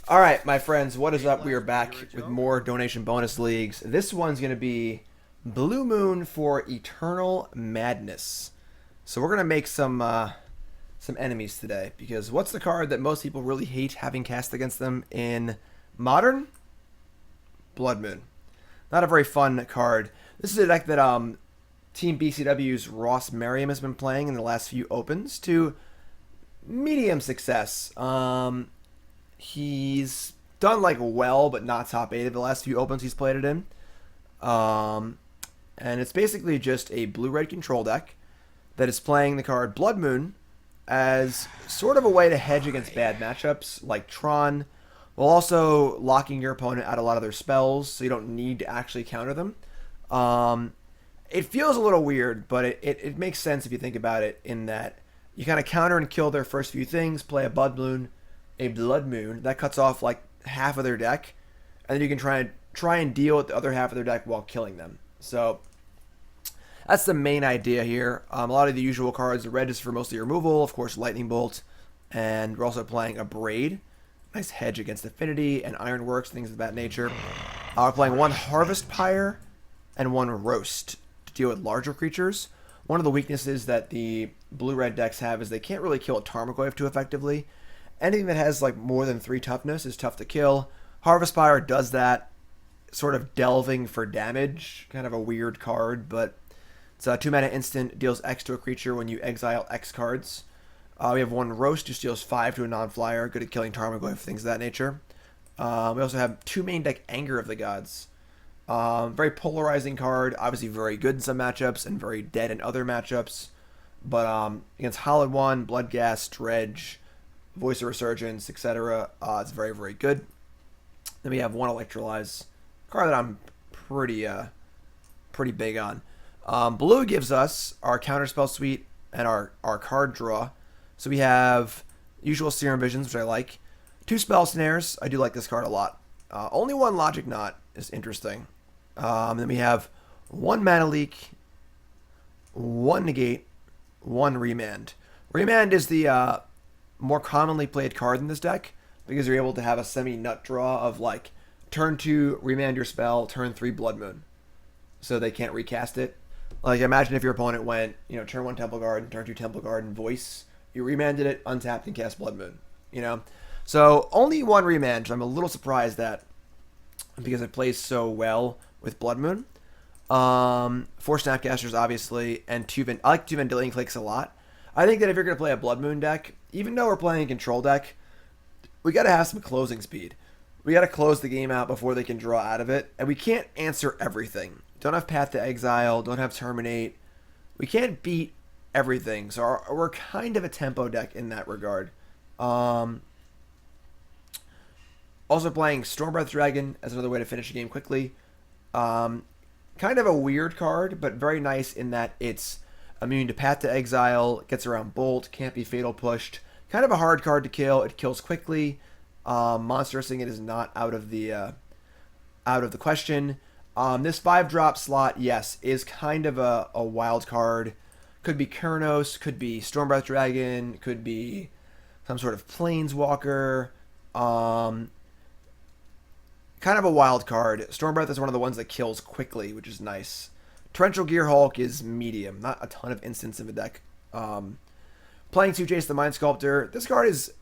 All right, my friends, what is up? We are back with more donation bonus leagues. This one's going to be Blue Moon for Eternal Madness. So we're going to make some enemies today because what's the card that most people really hate having cast against them in Modern? Blood Moon. Not a very fun card. This is a deck that Team BCW's Ross Merriam has been playing in the last few opens to medium success. He's done like well, but not top 8 of the last few opens he's played it in. And it's basically just a blue-red control deck that is playing the card Blood Moon as sort of a way to hedge against bad matchups like Tron, while also locking your opponent out a lot of their spells, so you don't need to actually counter them. It feels a little weird, but it makes sense if you think about it, in that you kind of counter and kill their first few things, play a Blood Moon, that cuts off like half of their deck, and then you can try and deal with the other half of their deck while killing them. So that's the main idea here. A lot of the usual cards, the red is for mostly removal, of course, Lightning Bolt, and we're also playing Abrade, nice hedge against Affinity and Ironworks, things of that nature. We're playing one Harvest Pyre and one Roast to deal with larger creatures. One of the weaknesses that the blue-red decks have is they can't really kill a Tarmogoyf too effectively. Anything that has like more than 3 toughness is tough to kill. Harvest Pyre does that, sort of delving for damage. Kind of a weird card, but it's a 2-mana instant, deals X to a creature when you exile X cards. We have one Roast, just deals 5 to a non-flyer, good at killing Tarmogoyf, things of that nature. We also have 2 main deck Anger of the Gods. Very polarizing card, obviously very good in some matchups and very dead in other matchups. But against Hollowed One, Bloodghast, Dredge, Voice of Resurgence, etc., it's very, very good. Then we have one Electrolyze, card that I'm pretty big on. Blue gives us our Counterspell Suite and our card draw. So we have usual Serum Visions, which I like. 2 Spell Snares. I do like this card a lot. Only one Logic Knot is interesting. Then we have 1 Mana Leak, 1 Negate, 1 Remand. Remand is the more commonly played card in this deck because you're able to have a semi-nut draw of like turn 2, Remand your spell, turn 3, Blood Moon. So they can't recast it. Like imagine if your opponent went, turn 1 Temple Garden, turn 2 Temple Garden, Voice. You remanded it, untapped, and cast Blood Moon. So only 1 Remand, which I'm a little surprised at because it plays so well with Blood Moon. 4 Snapcasters, obviously, and I like 2 Vendilion Cliques a lot. I think that if you're going to play a Blood Moon deck, even though we're playing a control deck, we got to have some closing speed. We got to close the game out before they can draw out of it, and we can't answer everything. Don't have Path to Exile, don't have Terminate. We can't beat everything, so we're kind of a tempo deck in that regard. Also playing Stormbreath Dragon as another way to finish a game quickly. Kind of a weird card, but very nice in that it's immune to Path to Exile, gets around Bolt, can't be Fatal Pushed. Kind of a hard card to kill. It kills quickly. Monstersing it is not out of the question. This 5-drop slot, yes, is kind of a wild card. Could be Kurnos, could be Stormbreath Dragon, could be some sort of Planeswalker. Kind of a wild card. Stormbreath is one of the ones that kills quickly, which is nice. Torrential Gear Hulk is medium, not a ton of instants in the deck. Playing 2 Jace the Mind Sculptor, this card is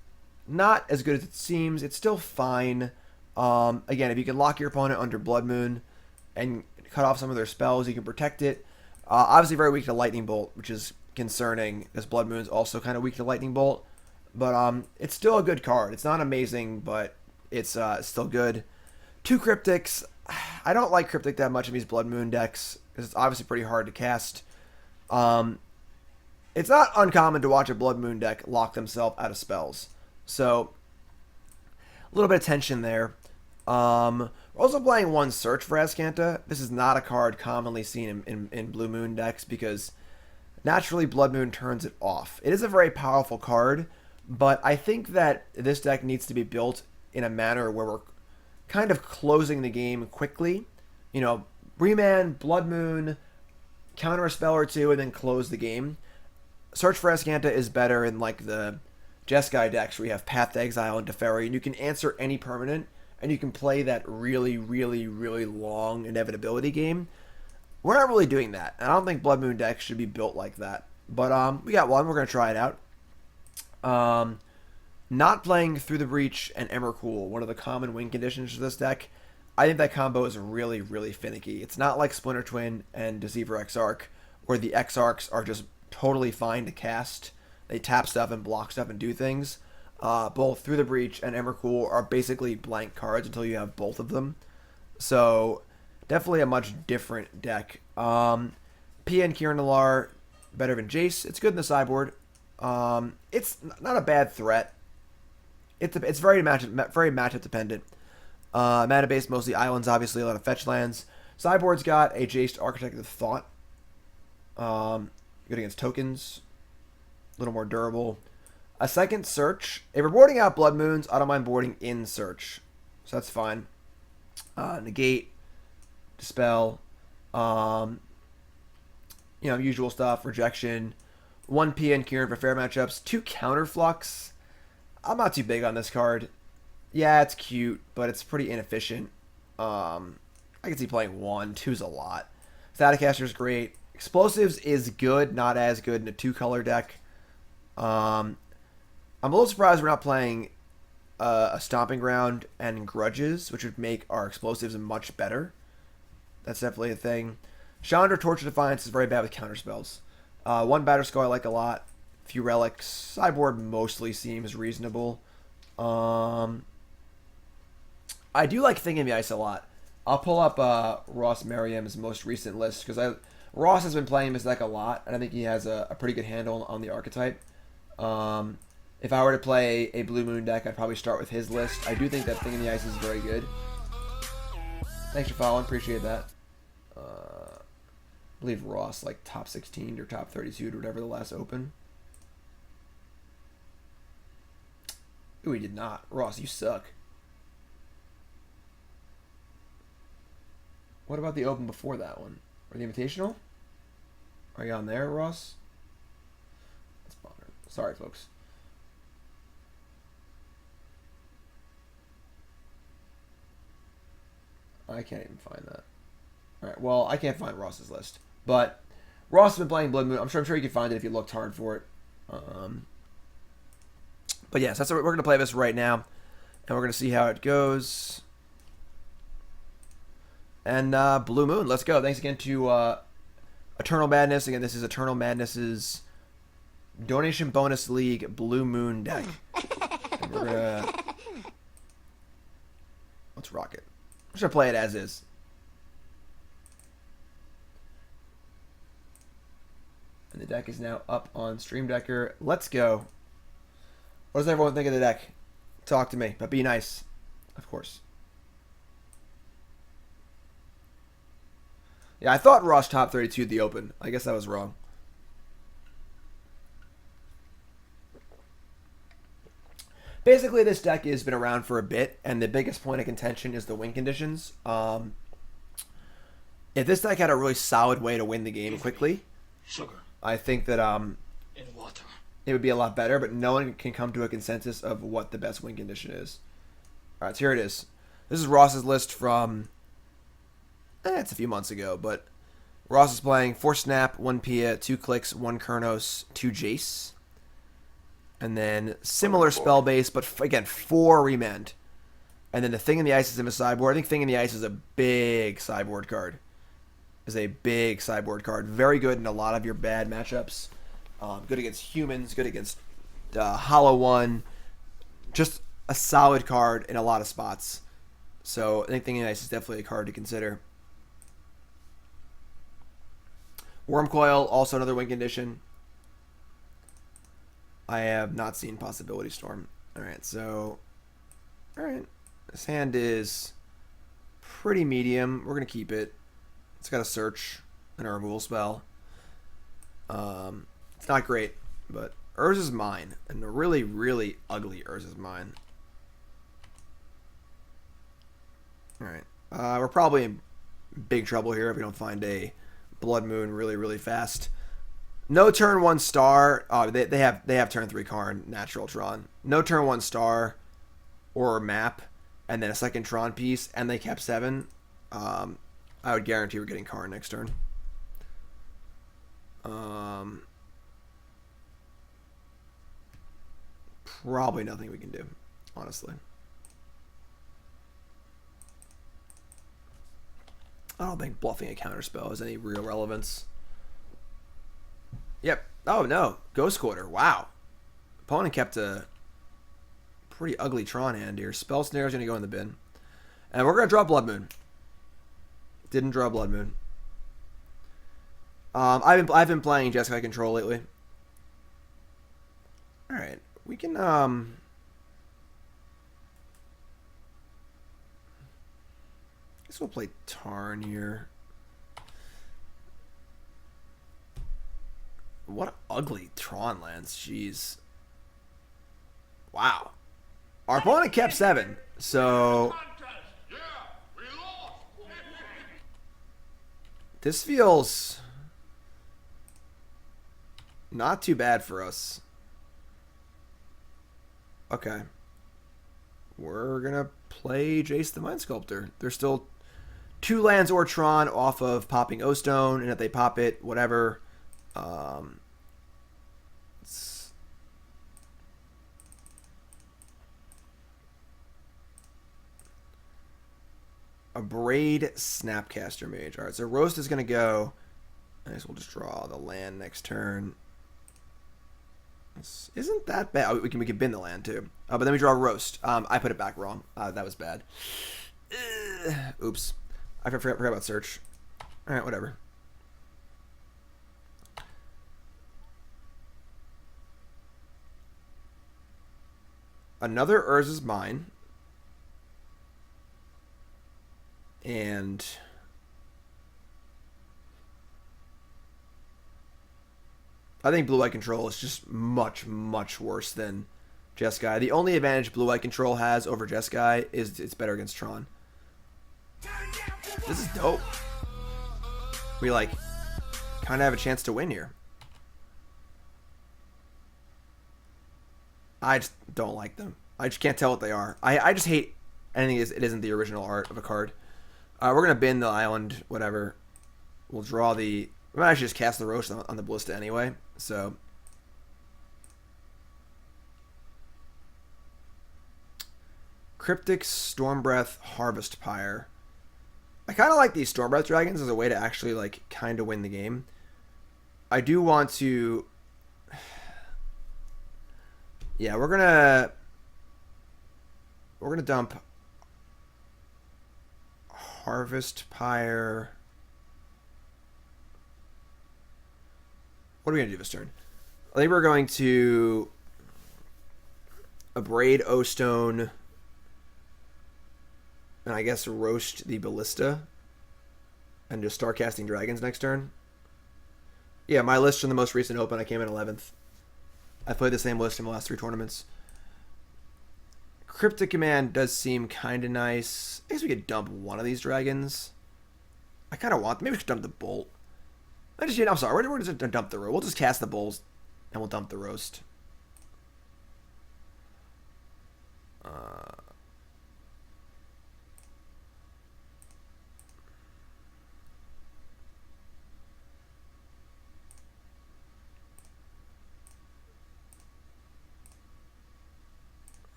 not as good as it seems. It's still fine. Again, if you can lock your opponent under Blood Moon and cut off some of their spells, you can protect it. Obviously very weak to Lightning Bolt, which is concerning, because Blood Moon is also kind of weak to Lightning Bolt. But it's still a good card. It's not amazing, but it's still good. 2 Cryptics. I don't like Cryptic that much in these Blood Moon decks, because it's obviously pretty hard to cast. It's not uncommon to watch a Blood Moon deck lock themselves out of spells. So, a little bit of tension there. We're also playing 1 Search for Azcanta. This is not a card commonly seen in Blue Moon decks because naturally Blood Moon turns it off. It is a very powerful card, but I think that this deck needs to be built in a manner where we're kind of closing the game quickly. Remand, Blood Moon, counter a spell or 2, and then close the game. Search for Azcanta is better in like the Jeskai decks where you have Path to Exile and Teferi, and you can answer any permanent, and you can play that really, really, really long inevitability game. We're not really doing that. And I don't think Blood Moon decks should be built like that. But we got one. We're going to try it out. Not playing Through the Breach and Emrakul, one of the common win conditions for this deck. I think that combo is really, really finicky. It's not like Splinter Twin and Deceiver Exarch, where the Exarchs are just totally fine to cast. They tap stuff and block stuff and do things. Both Through the Breach and Emrakul are basically blank cards until you have both of them. So, definitely a much different deck. Pia and Kiran Nalaar, better than Jace. It's good in the sideboard. It's not a bad threat. It's very matchup dependent. Mana base, mostly islands, obviously a lot of fetch lands. Sideboard's got a Jace Architect of Thought. Good against tokens. A little more durable. A second Search. If we're boarding out Blood Moons, I don't mind boarding in Search. So that's fine. Negate. Dispel. Usual stuff. Rejection. 1 Pia and Kiran for fair matchups. 2 Counterflux. I'm not too big on this card. Yeah, it's cute, but it's pretty inefficient. I can see playing 1. 2's a lot. Staticaster's great. Explosives is good, not as good in a 2-color deck. I'm a little surprised we're not playing a Stomping Ground and Grudges, which would make our explosives much better. That's definitely a thing. Chandra Torture Defiance is very bad with counterspells. 1 Batterskull I like a lot. Few relics. Sideboard mostly seems reasonable. I do like Thing in the Ice a lot. I'll pull up Ross Merriam's most recent list because Ross has been playing this deck a lot, and I think he has a pretty good handle on the archetype. If I were to play a Blue Moon deck, I'd probably start with his list. I do think that Thing in the Ice is very good. Thanks for following. Appreciate that. I believe Ross like top 16 or top 32 or whatever the last open. Ooh, he did not. Ross, you suck. What about the open before that one? Or the Invitational? Are you on there, Ross? That's bummer. Sorry, folks. I can't even find that. Alright, well, I can't find Ross's list. But Ross has been playing Blood Moon. I'm sure you can find it if you looked hard for it. But yes, that's what we're going to play this right now. And we're going to see how it goes. And Blue Moon, let's go. Thanks again to EternalMadness. Again, this is EternalMadness's Donation Bonus League Blue Moon deck. And we're going to... Let's rock it. I'm just going to play it as is. And the deck is now up on Stream Decker. Let's go. What does everyone think of the deck? Talk to me, but be nice, of course. Yeah, I thought Ross top 32 at the open. I guess I was wrong. Basically, this deck has been around for a bit, and the biggest point of contention is the win conditions. If this deck had a really solid way to win the game quickly, sugar, I think that in water, it would be a lot better, but no one can come to a consensus of what the best win condition is. All right, so here it is. This is Ross's list from, it's a few months ago, but Ross is playing 4 Snap, 1 Pia, 2 Clicks, 1 Kurnos, 2 Jace. And then similar spell base, but again, 4 Remand. And then the Thing in the Ice is in the sideboard. I think Thing in the Ice is a big sideboard card. Very good in a lot of your bad matchups. Good against humans, good against Hollow One. Just a solid card in a lot of spots. So I think Thing in the Ice is definitely a card to consider. Wormcoil, also another win condition. I have not seen Possibility Storm. Alright, so... Alright. This hand is pretty medium. We're going to keep it. It's got a search and a removal spell. It's not great, but Urza's Mine. And a really, really ugly Urza's Mine. Alright. We're probably in big trouble here if we don't find a Blood Moon really, really fast. No turn 1 star. Oh, they have turn 3 Karn, natural Tron. No turn 1 star or map, and then a second Tron piece, and they kept 7. I would guarantee we're getting Karn next turn. Probably nothing we can do, honestly. I don't think bluffing a counterspell has any real relevance. Yep. Oh, no. Ghost Quarter. Wow. Opponent kept a pretty ugly Tron hand here. Spell Snare is going to go in the bin. And we're going to draw Blood Moon. Didn't draw Blood Moon. I've been playing Jeskai Control lately. Alright. We can, guess we'll play Tarn here. What ugly Tron lands. Jeez. Wow. Our opponent kept 7. So this feels not too bad for us. Okay. We're going to play Jace the Mind Sculptor. There's still 2 lands or Tron off of popping O-Stone, and if they pop it, whatever. Abrade Snapcaster Mage. Alright, so Roast is going to go. I guess we'll just draw the land next turn. This isn't that bad. Oh, we can bin the land too. But then we draw Roast. I put it back wrong. That was bad. Oops. I forgot about Search. Alright, whatever. Another Urza's Mine. And I think Blue-White Control is just much, much worse than Jeskai. The only advantage Blue-White Control has over Jeskai is it's better against Tron. This is dope. We, like, kind of have a chance to win here. I just don't like them. I just can't tell what they are. I just hate anything it isn't the original art of a card. We're going to bin the island, whatever. We'll draw the... We might actually just cast the Roast on the Ballista anyway, so... Cryptic Stormbreath Harvest Pyre. I kind of like these Stormbreath Dragons as a way to actually, like, kind of win the game. I do want to... Yeah, we're gonna dump Harvest Pyre. What are we gonna do this turn? I think we're going to Abrade O-Stone, and I guess Roast the Ballista, and just start casting dragons next turn. Yeah, my list from the most recent Open, I came in 11th. I played the same list in the last 3 tournaments. Cryptic Command does seem kind of nice. I guess we could dump one of these dragons. I kind of want... Maybe we should dump the Bolt. I'm sorry. We're just going to dump the Roast. We'll just cast the Bolts, and we'll dump the Roast.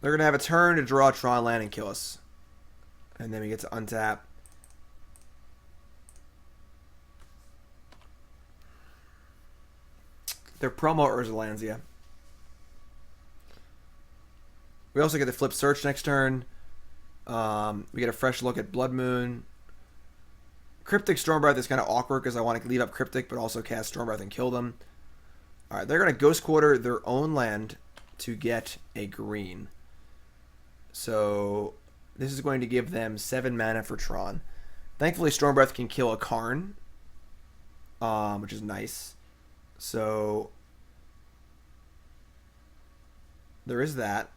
They're going to have a turn to draw a Tron land and kill us. And then we get to untap. Their promo Urza lands, yeah. We also get to flip Search next turn. We get a fresh look at Blood Moon. Cryptic Stormbreath is kind of awkward because I want to leave up Cryptic but also cast Stormbreath and kill them. Alright, they're going to Ghost Quarter their own land to get a green. So this is going to give them 7 mana for Tron. Thankfully, Stormbreath can kill a Karn, which is nice. So There is that.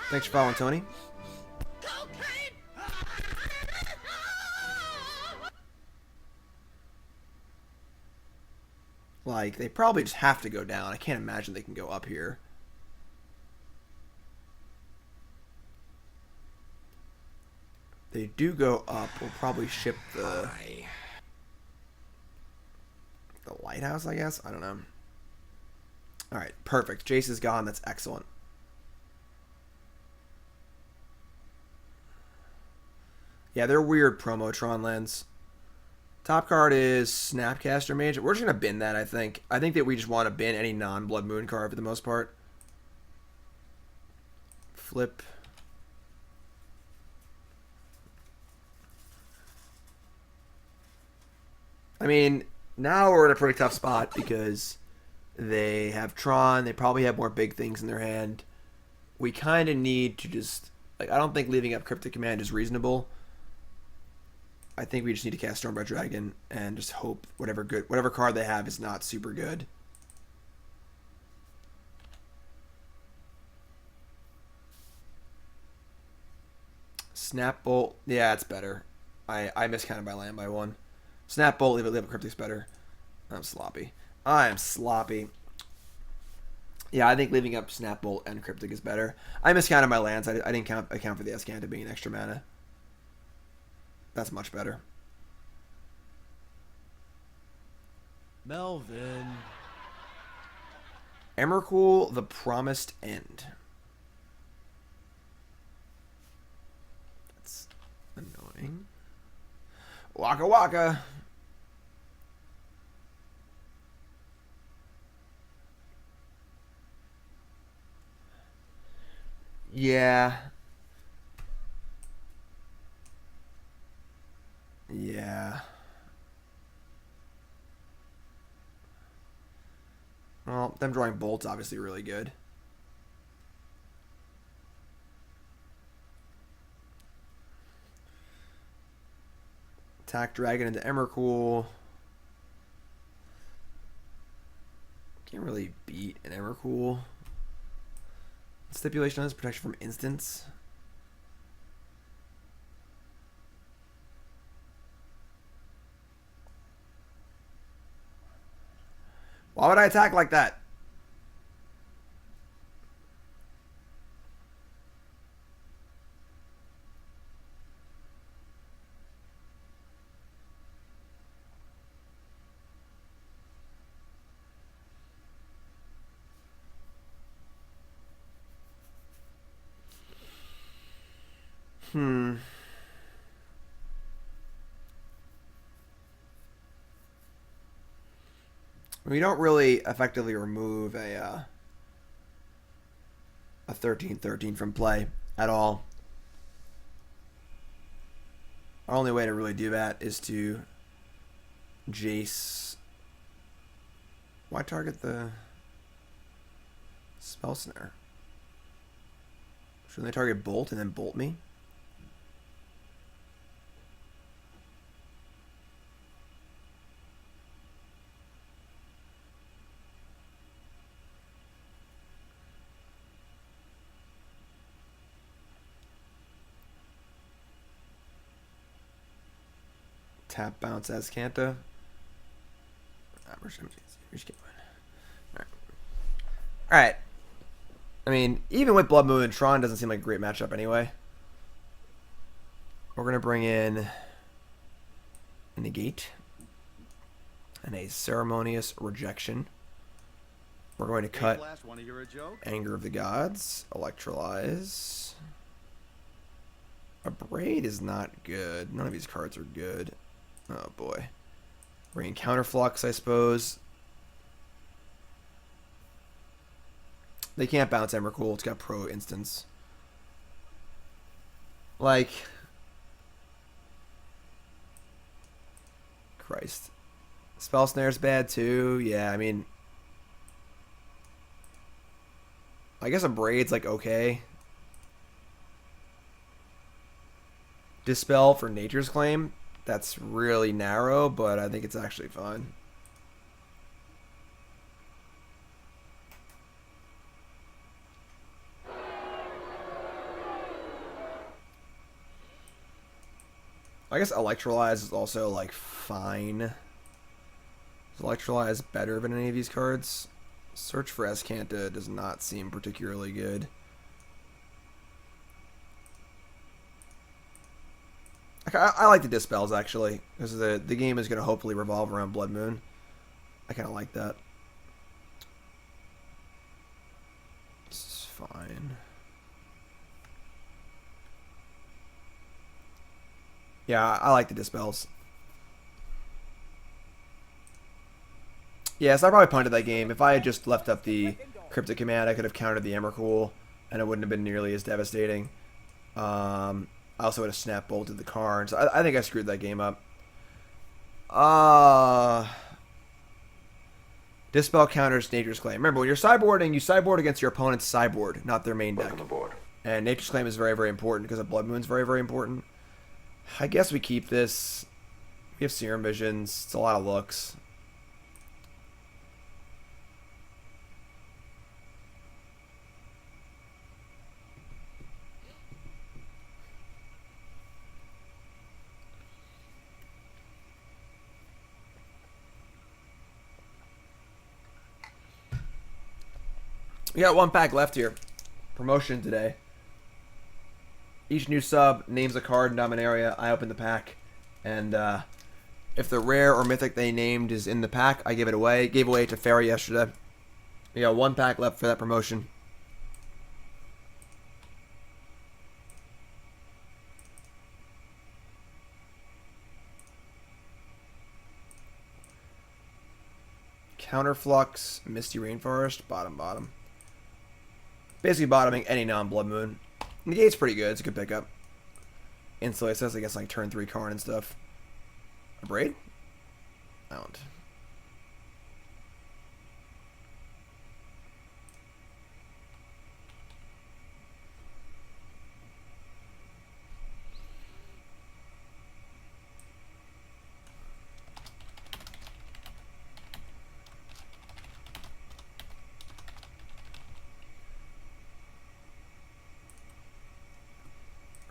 Thanks for following, Tony. Like, they probably just have to go down. I can't imagine they can go up here. They do go up. We'll probably ship the lighthouse, I guess. I don't know. All right, perfect. Jace is gone. That's excellent. Yeah, they're weird promo Tron lands. Top card is Snapcaster Mage. We're just going to bin that, I think. I think that we just want to bin any non-Blood Moon card for the most part. Flip. I mean, now we're in a pretty tough spot because they have Tron. They probably have more big things in their hand. We kind of need to just... Like, I don't think leaving up Cryptic Command is reasonable. I think we just need to cast Stormbreath Dragon and just hope whatever card they have is not super good. Snap Bolt. Yeah, it's better. I miscounted my land by 1. Snap Bolt, leave it Cryptic's better. I'm sloppy. I am sloppy. Yeah, I think leaving up Snap Bolt and Cryptic is better. I miscounted my lands. I didn't account for the Azcanta being an extra mana. That's much better. Melvin. Emrakul, the Promised End. That's annoying. Waka Waka. Yeah. Yeah. Well, them drawing bolts obviously really good. Attack Dragon into Emrakul. Can't really beat an Emrakul. Stipulation on this protection from instants. Why would I attack like that? We don't really effectively remove a 13/13 from play at all. Our only way to really do that is to Jace. Why target the Spell Snare? Shouldn't they target Bolt and then bolt me? Tap bounce Azcanta. Alright. I mean, even with Blood Moon and Tron doesn't seem like a great matchup anyway. We're going to bring in a Negate and a Ceremonious Rejection. We're going to cut Anger of the Gods, Electrolyze. Abrade is not good. None of these cards are good. Oh boy. Bring in Counterflux, I suppose. They can't bounce Emrakul. It's got pro instance. Like, Christ. Spell Snare's bad too. Yeah, I mean, I guess Abrade's like okay. Dispel for Nature's Claim. That's really narrow, but I think it's actually fine. I guess Electrolyze is also, like, fine. Is Electrolyze better than any of these cards? Search for Azcanta does not seem particularly good. I like the Dispels, actually, because the game is going to hopefully revolve around Blood Moon. I kind of like that. It's fine. Yeah, I like the Dispels. Yeah, so I probably punted that game. If I had just left up the Cryptic Command, I could have countered the Emrakul, and it wouldn't have been nearly as devastating. I also would have snap bolted the Karn, so I think I screwed that game up. Dispel counters Nature's Claim. Remember, when you're sideboarding, you sideboard against your opponent's sideboard, not their main deck. And Nature's Claim is very, very important because a Blood Moon's very, very important. I guess we keep this. We have Serum Visions. It's a lot of looks. We got one pack left here. Promotion today. Each new sub names a card in Dominaria. I open the pack. And if the rare or mythic they named is in the pack, I give it away. Gave away to Fairy yesterday. We got one pack left for that promotion. Counterflux, Misty Rainforest, bottom. Basically bottoming any non-Blood Moon. Negate's pretty good. It's a good pickup. Insulates us against like turn 3 Karn and stuff. Abrade? I don't.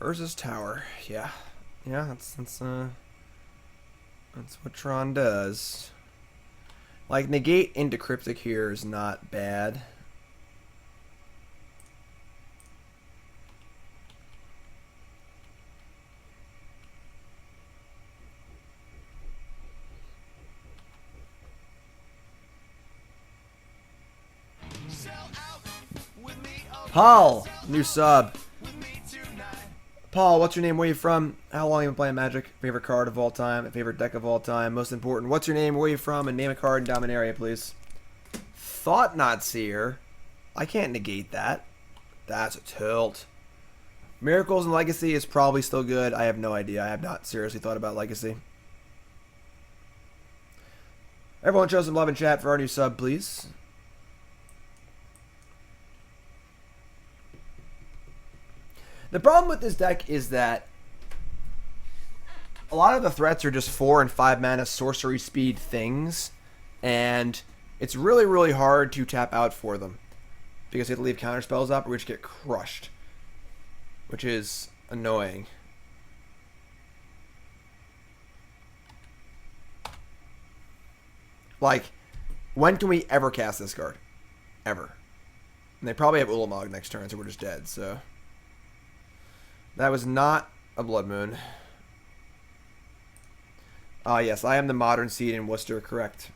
Urza's Tower, yeah, that's what Tron does. Like, negate into Cryptic here is not bad. Paul, new sub. Paul, what's your name? Where are you from? How long have you been playing Magic? Favorite card of all time? Favorite deck of all time? Most important, what's your name? Where are you from? And name a card in Dominaria, please. Thought Not Seer. I can't negate that. That's a tilt. Miracles and Legacy is probably still good. I have no idea. I have not seriously thought about Legacy. Everyone show some love in chat for our new sub, please. The problem with this deck is that a lot of the threats are just 4 and 5 mana sorcery speed things, and it's really, really hard to tap out for them because you have to leave counter spells up or we just get crushed, which is annoying. Like, when can we ever cast this card? Ever. And they probably have Ulamog next turn, so we're just dead, so... That was not a Blood Moon. Yes, I am the modern seed in Worcester, correct.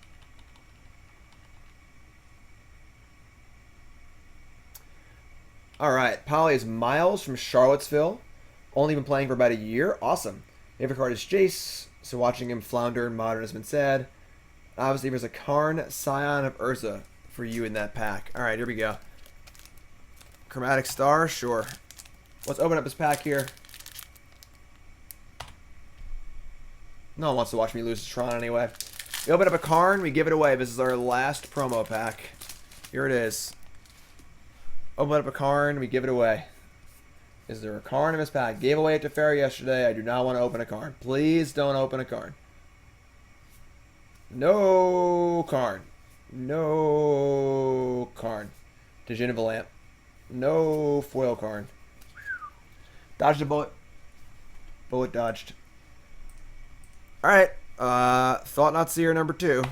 Alright, Polly is Miles from Charlottesville. Only been playing for about a year. Awesome. Favorite card is Jace, so watching him flounder in Modern has been sad. Obviously, there's a Karn, Scion of Urza for you in that pack. Alright, here we go. Chromatic Star, sure. Let's open up this pack here. No one wants to watch me lose to Tron anyway. We open up a Karn, we give it away. This is our last promo pack. Here it is. Open up a Karn, we give it away. Is there a Karn in this pack? Gave away it to Fairy yesterday. I do not want to open a Karn. Please don't open a Karn. No Karn. No Karn. Djinn of a Lamp. No foil Karn. Dodged a bullet. Bullet dodged. Alright. Thought Not Seer number 2.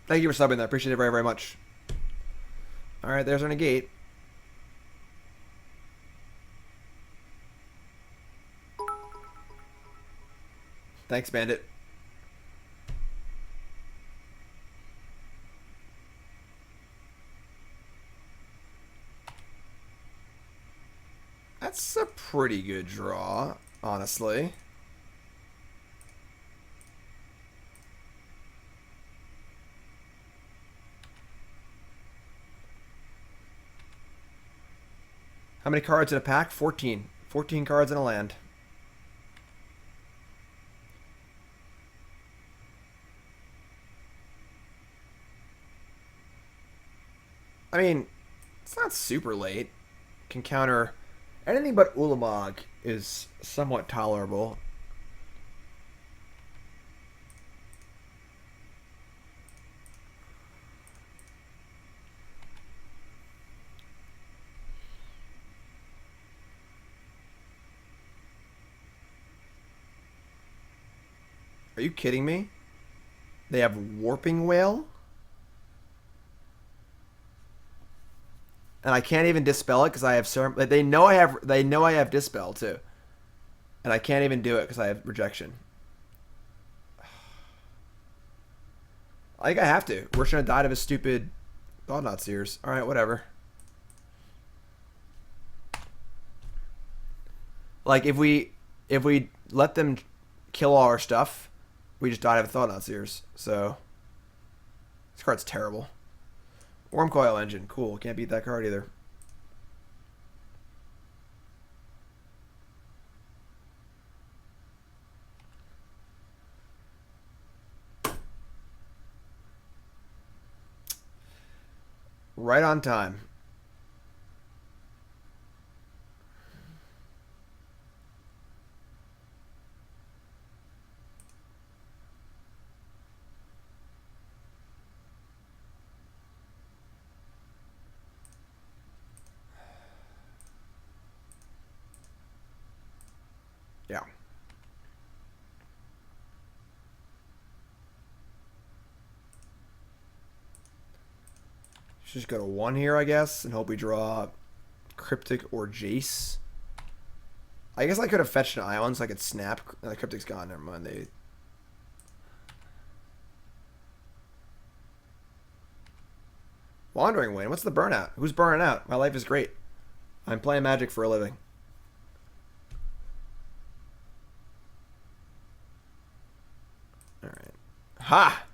Thank you for subbing that. Appreciate it very, very much. Alright, there's our Negate. Thanks, Bandit. That's a pretty good draw, honestly. How many cards in a pack? 14. 14 cards in a land. I mean, it's not super late. Can counter anything but Ulamog is somewhat tolerable. Are you kidding me? They have Warping Whale? And I can't even dispel it because I have Serum. They know I have Dispel too, and I can't even do it because I have Rejection. I think I have to. We're gonna die to his stupid Thought Not Seers. All right, whatever. Like if we let them kill all our stuff, we just die to Thought Not Seers. So this card's terrible. Worm Coil Engine. Cool. Can't beat that card either. Right on time. Yeah. Just go to 1 here, I guess, and hope we draw Cryptic or Jace. I guess I could have fetched an Ion so I could snap. Cryptic's gone. Never mind. They... Wandering Wind. What's the burnout? Who's burning out? My life is great. I'm playing Magic for a living. Alright. Ha!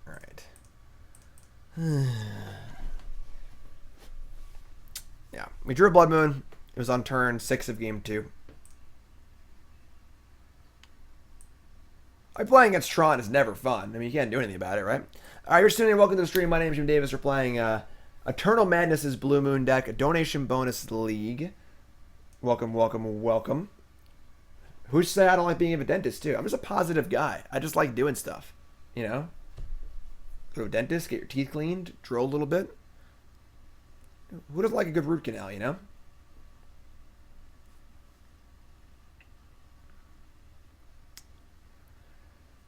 Alright. Yeah. We drew a Blood Moon. It was on turn 6 of game 2. Playing against Tron is never fun. I mean, you can't do anything about it, right? Alright, you're tuning in. Welcome to the stream. My name is Jim Davis. We're playing EternalMadness' Blue Moon deck, a donation bonus league. Welcome, welcome, welcome. Who's to say I don't like being a dentist, too? I'm just a positive guy. I just like doing stuff, you know? Go to a dentist, get your teeth cleaned, drill a little bit. Who doesn't like a good root canal, you know?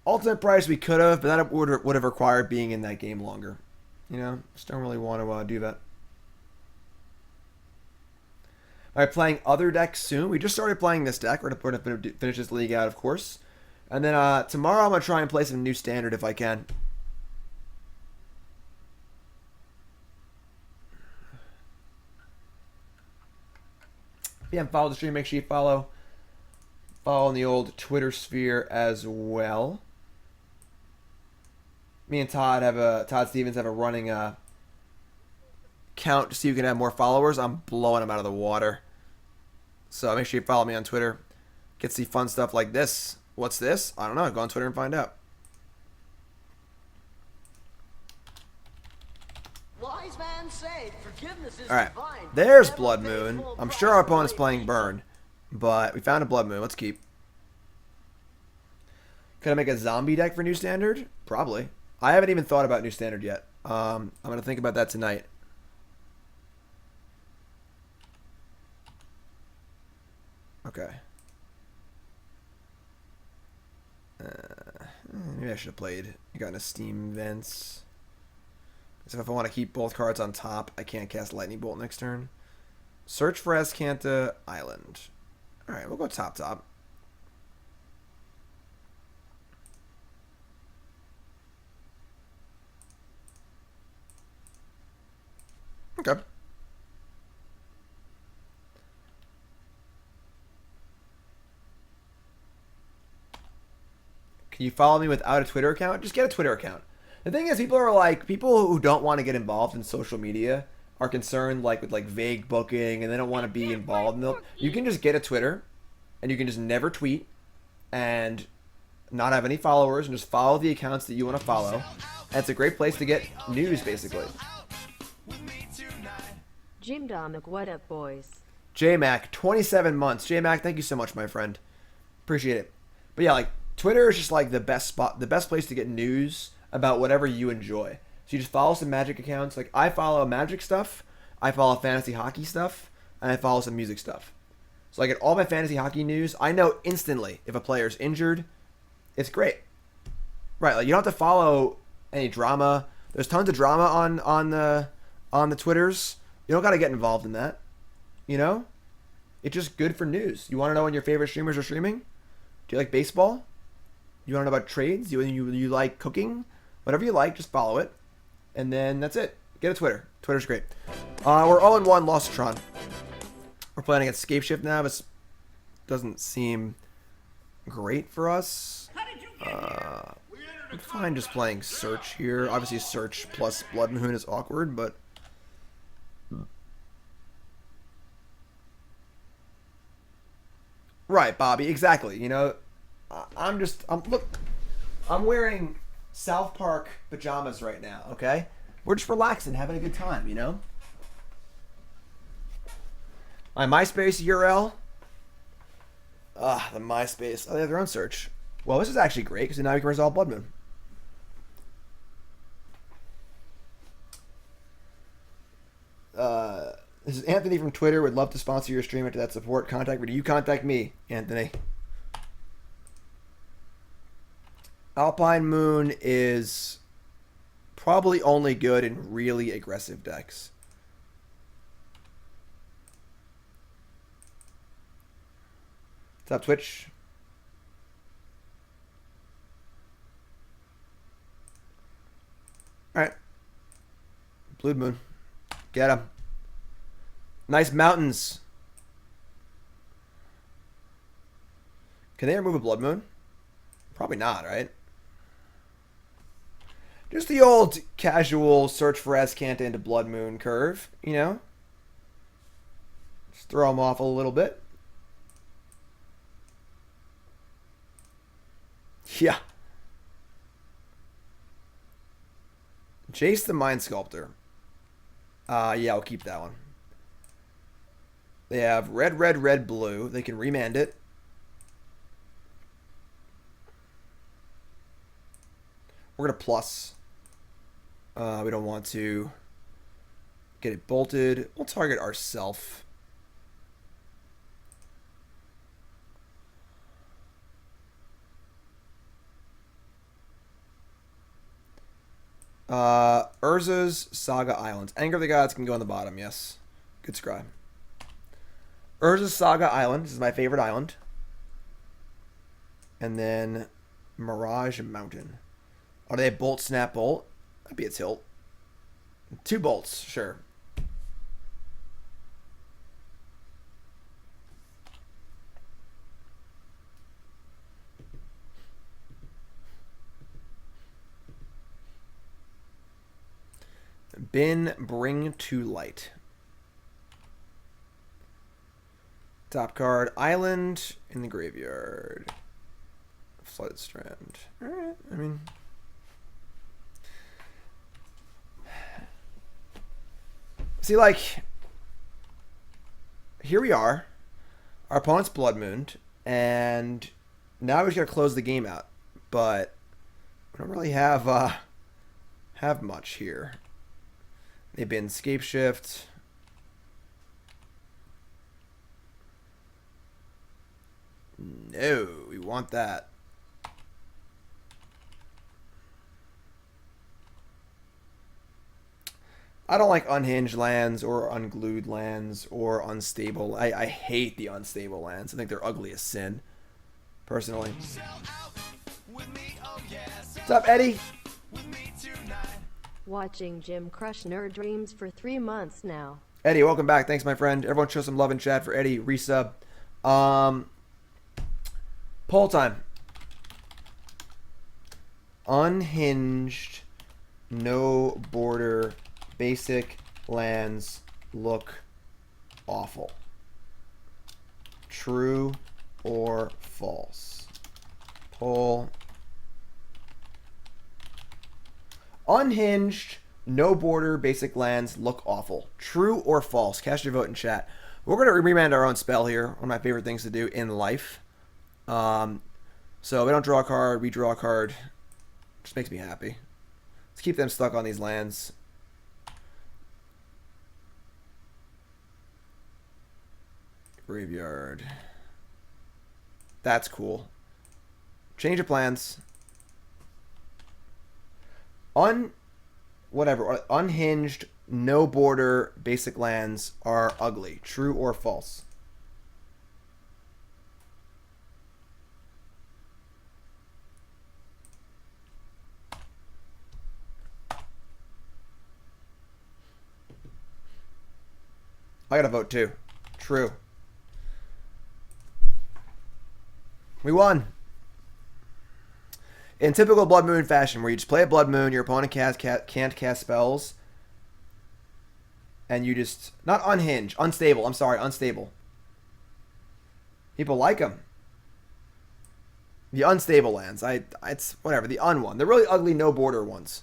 Ultimate price we could have, but that would have required being in that game longer. You know, just don't really want to do that. Alright, playing other decks soon. We just started playing this deck. We're going to finish this league out, of course. And then tomorrow I'm going to try and play some new standard if I can. If you haven't followed the stream, make sure you follow in the old Twitter sphere as well. Me and Todd Stevens have a running count to see who can have more followers. I'm blowing them out of the water. So make sure you follow me on Twitter. Get to see fun stuff like this. What's this? I don't know. Go on Twitter and find out. Wise man say, forgiveness is Alright. divine. There's Blood Moon. I'm sure our opponent's playing Burn. But we found a Blood Moon. Let's keep. Could I make a zombie deck for New Standard? Probably. I haven't even thought about New Standard yet. I'm going to think about that tonight. Okay. Maybe I should have played. Gotten a Steam Vents. So if I want to keep both cards on top, I can't cast Lightning Bolt next turn. Search for Azcanta Island. Alright, we'll go top. Okay. Can you follow me without a Twitter account? Just get a Twitter account. The thing is, people who don't want to get involved in social media are concerned with vague booking, and they don't want to be involved. You can just get a Twitter, and you can just never tweet, and not have any followers, and just follow the accounts that you want to follow. And it's a great place to get news, basically. Jim Domick, what up, boys? J-Mac, 27 months. J-Mac, thank you so much, my friend. Appreciate it. But yeah, Twitter is just the best spot, the best place to get news about whatever you enjoy. So you just follow some Magic accounts. I follow Magic stuff, I follow fantasy hockey stuff, and I follow some music stuff. So I get all my fantasy hockey news. I know instantly if a player's injured. It's great. Right, you don't have to follow any drama. There's tons of drama on the Twitters. You don't got to get involved in that. It's just good for news. You want to know when your favorite streamers are streaming? Do you like baseball? You want to know about trades? You like cooking? Whatever you like, just follow it. And then that's it. Get a Twitter. Twitter's great. We're 0-1, lost to Tron. We're playing against Scapeshift now. This doesn't seem great for us. I'm fine just playing Search here. Obviously, Search plus Blood Moon is awkward, but... Right, Bobby, exactly. I'm wearing South Park pajamas right now, okay? We're just relaxing, having a good time, My MySpace URL. The MySpace. Oh, they have their own search. Well, this is actually great, because now we can resolve Blood Moon. This is Anthony from Twitter. Would love to sponsor your stream after that support. Contact me. You contact me, Anthony. Alpine Moon is probably only good in really aggressive decks. What's up, Twitch? Alright. Blood Moon. Get him. Nice mountains. Can they remove a Blood Moon? Probably not, right? Just the old casual search for Azcanta into Blood Moon curve, Just throw them off a little bit. Yeah. Jace the Mind Sculptor. Yeah, I'll keep that one. They have red, red, red, blue. They can remand it. We're going to plus. We don't want to get it bolted. We'll target ourself. Urza's Saga Islands. Anger of the Gods can go on the bottom, yes. Good scribe. Urza's Saga Island. This is my favorite island. And then Mirage Mountain. Oh, do they have Bolt, Snap, Bolt? That'd be a tilt. 2 bolts, sure. Bin, bring to light. Top card, Island in the graveyard. Flooded Strand. Alright, I mean... See, here we are. Our opponent's Blood Mooned, and now we just gotta close the game out. but we don't really have much here. They've been Scapeshift. No, we want that. I don't like unhinged lands or unglued lands or unstable. I hate the unstable lands. I think they're ugly as sin, personally. What's up, Eddie? Watching Jim crush nerd dreams for 3 months now. Eddie, welcome back. Thanks, my friend. Everyone show some love in chat for Eddie. Resub. Poll time. Unhinged, no border, basic lands look awful. True or false? Poll. Unhinged, no border, basic lands look awful. True or false? Cast your vote in chat. We're going to remand our own spell here. One of my favorite things to do in life. So we don't draw a card, we draw a card. Just makes me happy. Let's keep them stuck on these lands. Graveyard. That's cool. Change of plans. Unhinged, no border, basic lands are ugly. True or false? I gotta vote too. True. We won. In typical Blood Moon fashion, where you just play a Blood Moon, your opponent can't cast spells, and you just... Not unhinge. Unstable. I'm sorry. Unstable. People like them. The unstable lands. It's whatever. The one. The really ugly no border ones.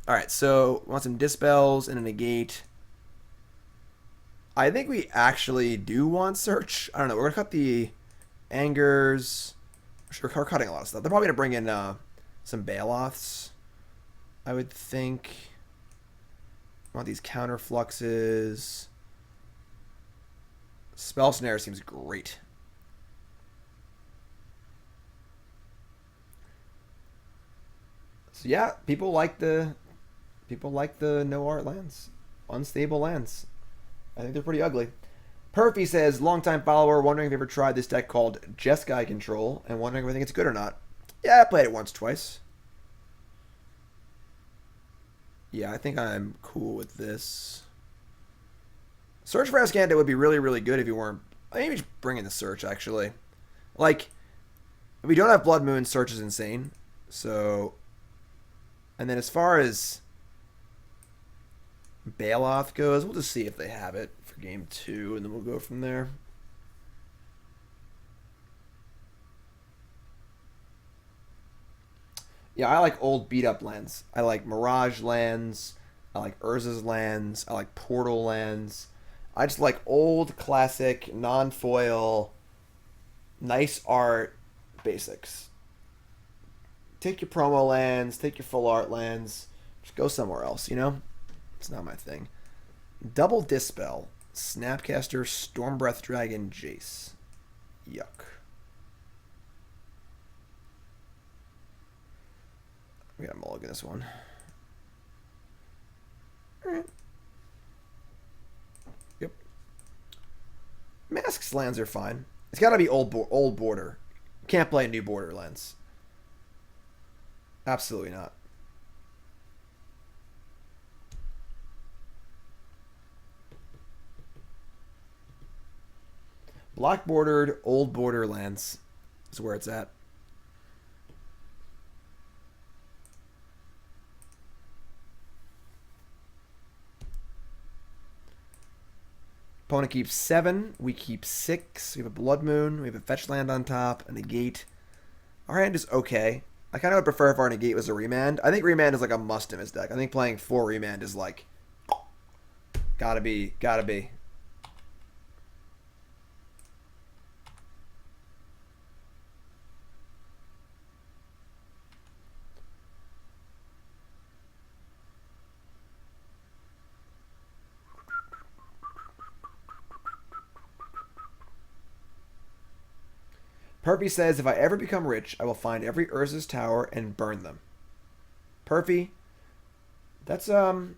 Alright, so we want some Dispels and a Negate. I think we actually do want Search. I don't know. We're going to cut the Angers. We're cutting a lot of stuff. They're probably going to bring in some Baloths, I would think. I want these Counterfluxes. Spell Snare seems great. So yeah, people like the no art lands. Unstable lands. I think they're pretty ugly. Perfy says, longtime follower, wondering if you ever tried this deck called Jeskai Control, and wondering if I think it's good or not. Yeah, I played it once, twice. Yeah, I think I'm cool with this. Search for Azcanta would be really, really good if you weren't... Maybe just bring in the Search, actually. Like, if we don't have Blood Moon, Search is insane. So... And then as far as Baloth goes, we'll just see if they have it for game 2, and then we'll go from there. Yeah, I like old beat-up lands. I like Mirage lands. I like Urza's lands. I like Portal lands. I just like old, classic, non-foil, nice art basics. Take your promo lands. Take your full art lands. Just go somewhere else, you know? It's not my thing. Double Dispel. Snapcaster, Stormbreath Dragon, Jace. Yuck. We gotta mulligan this one. Alright. Yep. Masks lands are fine. It's gotta be old border. Can't play new border lands. Absolutely not. Black bordered, old borderlands is where it's at. Opponent keeps 7. We keep 6. We have a Blood Moon. We have a fetch land on top. A Negate. Our hand is okay. I kind of would prefer if our Negate was a Remand. I think Remand is like a must in his deck. I think playing 4 Remand is like... Gotta be. Gotta be. Perfy says, if I ever become rich, I will find every Urza's tower and burn them. Perfy, that's a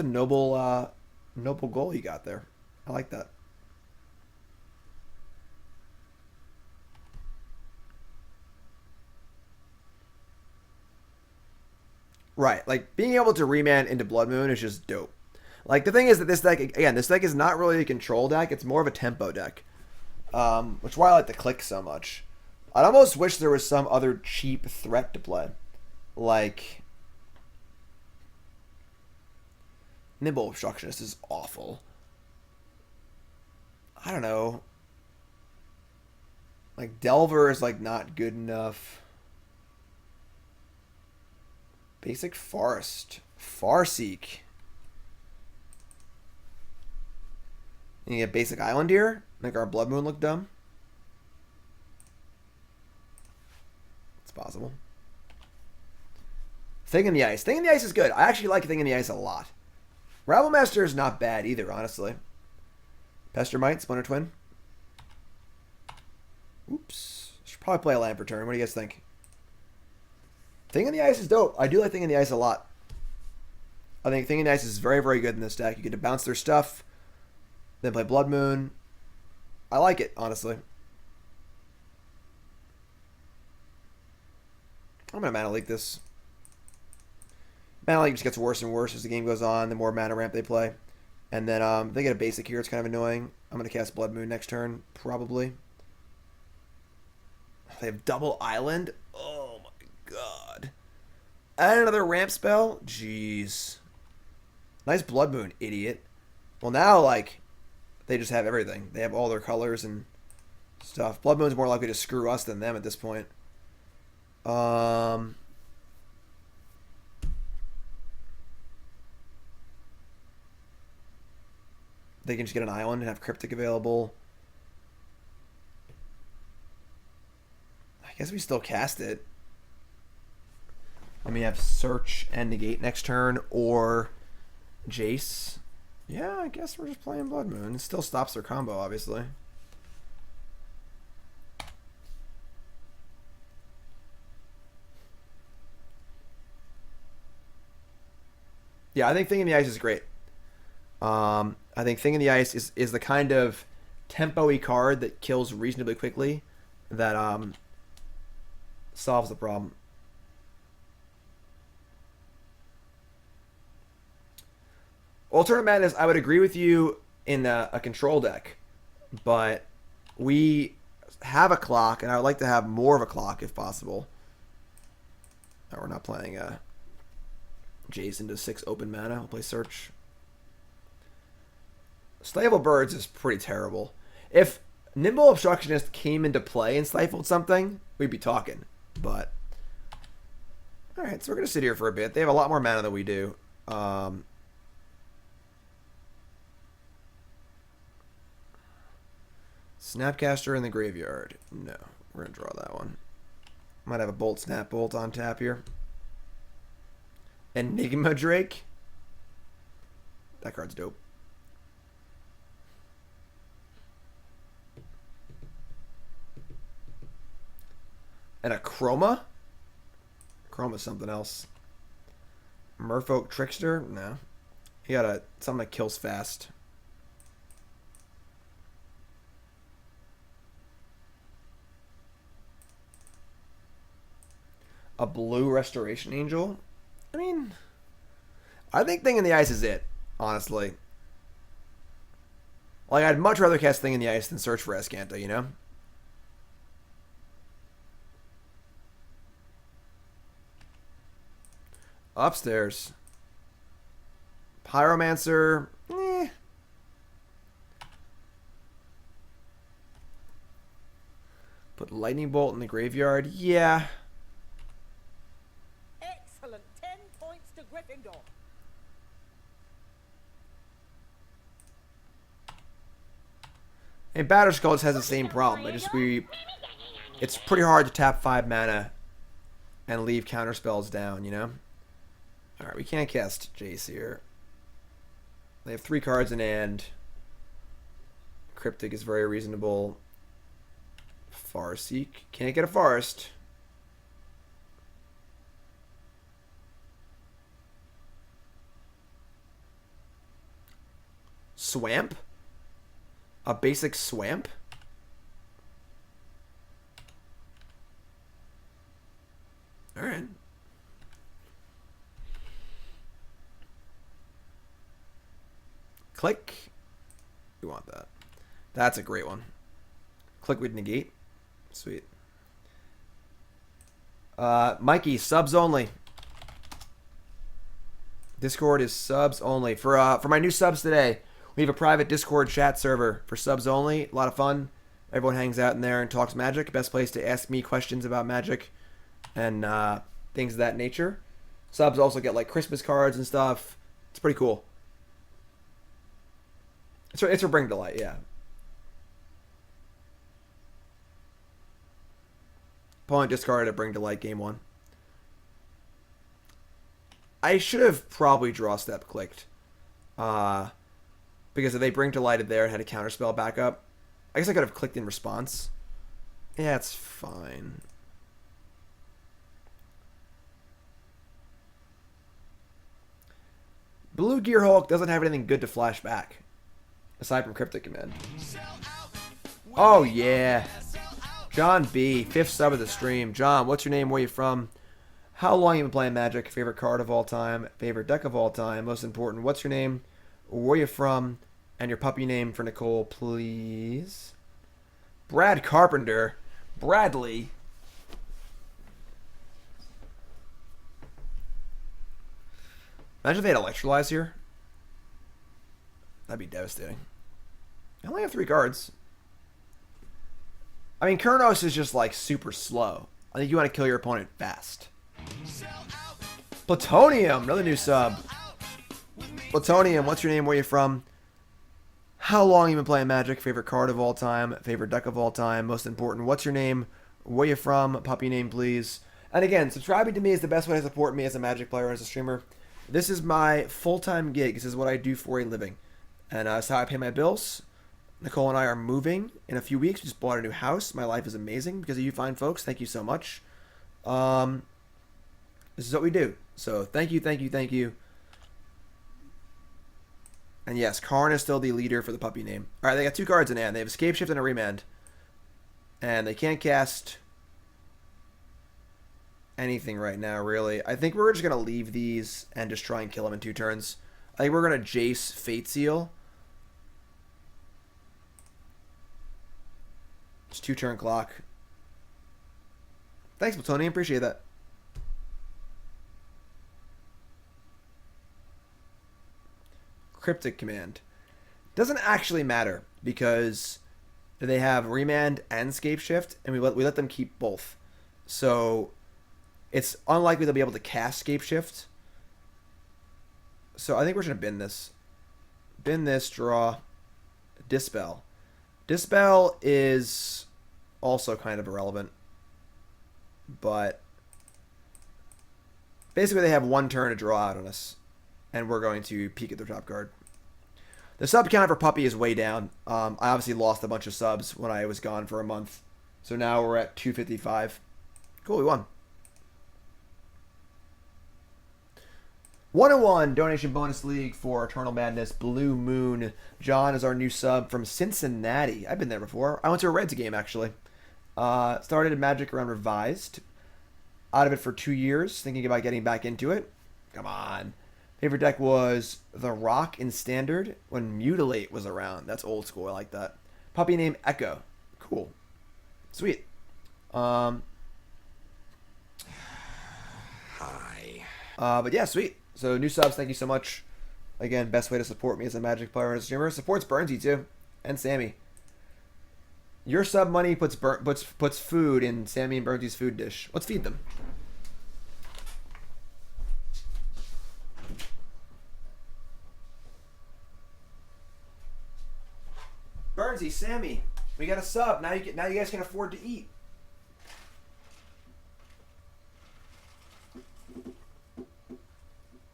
noble noble goal you got there. I like that. Right, like being able to remand into Blood Moon is just dope. Like the thing is that this deck, again, this deck is not really a control deck. It's more of a tempo deck, which is why I like the Clique so much. I'd almost wish there was some other cheap threat to play, like Nimble Obstructionist is awful. I don't know. Like Delver is like not good enough. Basic Forest. Farseek. You get basic Island here? Make our Blood Moon look dumb? It's possible. Thing in the Ice. Thing in the Ice is good. I actually like Thing in the Ice a lot. Rabblemaster is not bad either, honestly. Pestermite, Splinter Twin. Oops. Should probably play a land per turn. What do you guys think? Thing in the Ice is dope. I do like Thing in the Ice a lot. I think Thing in the Ice is very, very good in this deck. You get to bounce their stuff, then play Blood Moon. I like it, honestly. I'm going to Mana Leak this. Mana Leak just gets worse and worse as the game goes on, the more Mana Ramp they play. And then if they get a basic here, it's kind of annoying. I'm going to cast Blood Moon next turn, probably. They have double Island? Oh my god. And another ramp spell? Jeez. Nice Blood Moon, idiot. Well, now, like, they just have everything. They have all their colors and stuff. Blood Moon's more likely to screw us than them at this point. They can just get an island and have Cryptic available. I guess we still cast it. Let me have Search and Negate next turn, or Jace. Yeah, I guess we're just playing Blood Moon. It still stops their combo, obviously. Yeah, I think Thing in the Ice is great. I think Thing in the Ice is the kind of tempo-y card that kills reasonably quickly that solves the problem. EternalMadness, I would agree with you in a control deck, but we have a clock, and I would like to have more of a clock if possible. No, we're not playing Jace into 6 open mana. We'll play Search. Stifle Birds is pretty terrible. If Nimble Obstructionist came into play and stifled something, we'd be talking. But alright, so we're going to sit here for a bit. They have a lot more mana than we do. Snapcaster in the graveyard. No, we're going to draw that one. Might have a Bolt Snap Bolt on tap here. Enigma Drake. That card's dope. And a Chroma? Chroma's something else. Merfolk Trickster? No. He got something that kills fast. A blue Restoration Angel? I mean, I think Thing in the Ice is it, honestly. Like, I'd much rather cast Thing in the Ice than search for Azcanta, you know? Upstairs. Pyromancer. Eh. Put Lightning Bolt in the graveyard. Yeah. Excellent. 10 points to Gryffindor. And Batterskull just has the same problem. It's pretty hard to tap 5 mana and leave counter spells down, you know? Alright, we can't cast Jace here. They have 3 cards in hand. Cryptic is very reasonable. Forest Seek. Can't get a forest. Swamp? A basic swamp? Alright. Click. We want that. That's a great one. Click with Negate. Sweet. Mikey, subs only. Discord is subs only. For my new subs today, we have a private Discord chat server for subs only. A lot of fun. Everyone hangs out in there and talks Magic. Best place to ask me questions about Magic and things of that nature. Subs also get like Christmas cards and stuff. It's pretty cool. It's for Bring to Light, yeah. Opponent discarded a Bring to Light game 1. I should have probably Draw Step clicked. Because if they Bring to Light it there and had a counterspell backup, I guess I could have clicked in response. Yeah, it's fine. Blue Gearhulk doesn't have anything good to flash back. Aside from Cryptic Command. Oh, yeah. John B. 5th sub of the stream. John, what's your name? Where you from? How long you been playing Magic? Favorite card of all time? Favorite deck of all time? Most important, what's your name? Where you from? And your puppy name for Nicole, please. Brad Carpenter. Bradley. Imagine if they had Electrolyze here. That'd be devastating. I only have 3 cards. I mean, Kurnos is just like super slow. I think you want to kill your opponent fast. Plutonium, another new sub. Plutonium, what's your name? Where you from? How long you been playing Magic? Favorite card of all time? Favorite deck of all time? Most important, what's your name? Where you from? Puppy name, please. And again, subscribing to me is the best way to support me as a Magic player and as a streamer. This is my full-time gig. This is what I do for a living. And it's how I pay my bills. Nicole and I are moving in a few weeks. We just bought a new house. My life is amazing because of you fine folks. Thank you so much. This is what we do. So thank you, thank you, thank you. And yes, Karn is still the leader for the puppy name. All right, they got 2 cards in hand. They have a Scapeshift and a Remand. And they can't cast anything right now, really. I think we're just going to leave these and just try and kill them in 2 turns. I think we're going to Jace Fate Seal. It's 2-turn clock. Thanks, Plutonium. Appreciate that. Cryptic Command. Doesn't actually matter because they have Remand and Scapeshift, and we let them keep both. So it's unlikely they'll be able to cast Scapeshift. So I think we're just going to bin this. Bin this, draw, Dispel. Dispel is also kind of irrelevant. But basically they have 1 turn to draw out on us. And we're going to peek at their top card. The sub count for Puppy is way down. I obviously lost a bunch of subs when I was gone for a month. So now we're at 255. Cool, we won. 101 donation bonus league for EternalMadness Blue Moon. John is our new sub from Cincinnati. I've been there before. I went to a Reds game, actually. Started in Magic around Revised. Out of it for 2 years, thinking about getting back into it. Come on. Favorite deck was The Rock in Standard when Mutilate was around. That's old school. I like that. Puppy name Echo. Cool. Sweet. Hi. But yeah, sweet. So new subs, thank you so much. Again, best way to support me as a Magic player and a streamer. Supports Burnsy too, and Sammy. Your sub money puts food in Sammy and Burnsy's food dish. Let's feed them. Burnsy, Sammy, we got a sub. Now you guys can afford to eat.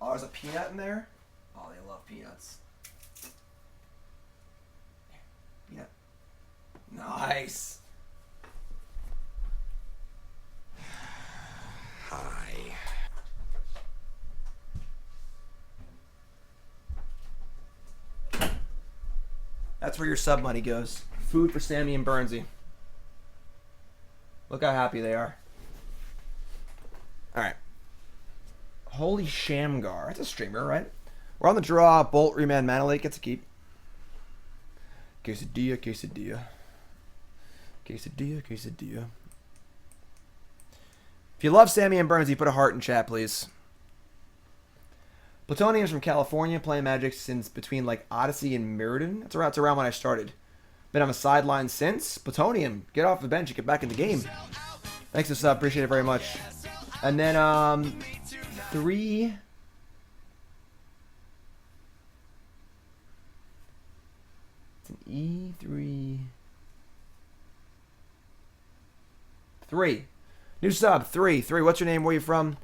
Oh, there's a peanut in there? Oh, they love peanuts. Peanut. Nice. That's where your sub money goes. Food for Sammy and Burnsy. Look how happy they are. Alright. Holy Shamgar. That's a streamer, right? We're on the draw. Bolt, Remand, Mana Lake gets a keep. Quesadilla, quesadilla. Quesadilla, quesadilla. If you love Sammy and Burnsy, put a heart in chat, please. Plutonium's from California, playing Magic since between like Odyssey and Mirrodin. That's around when I started. Been on the sideline since. Plutonium, get off the bench and get back in the game. Thanks for the sub, appreciate it very much. And then 3. It's an E3. 3. New sub, 3. What's your name? Where you from?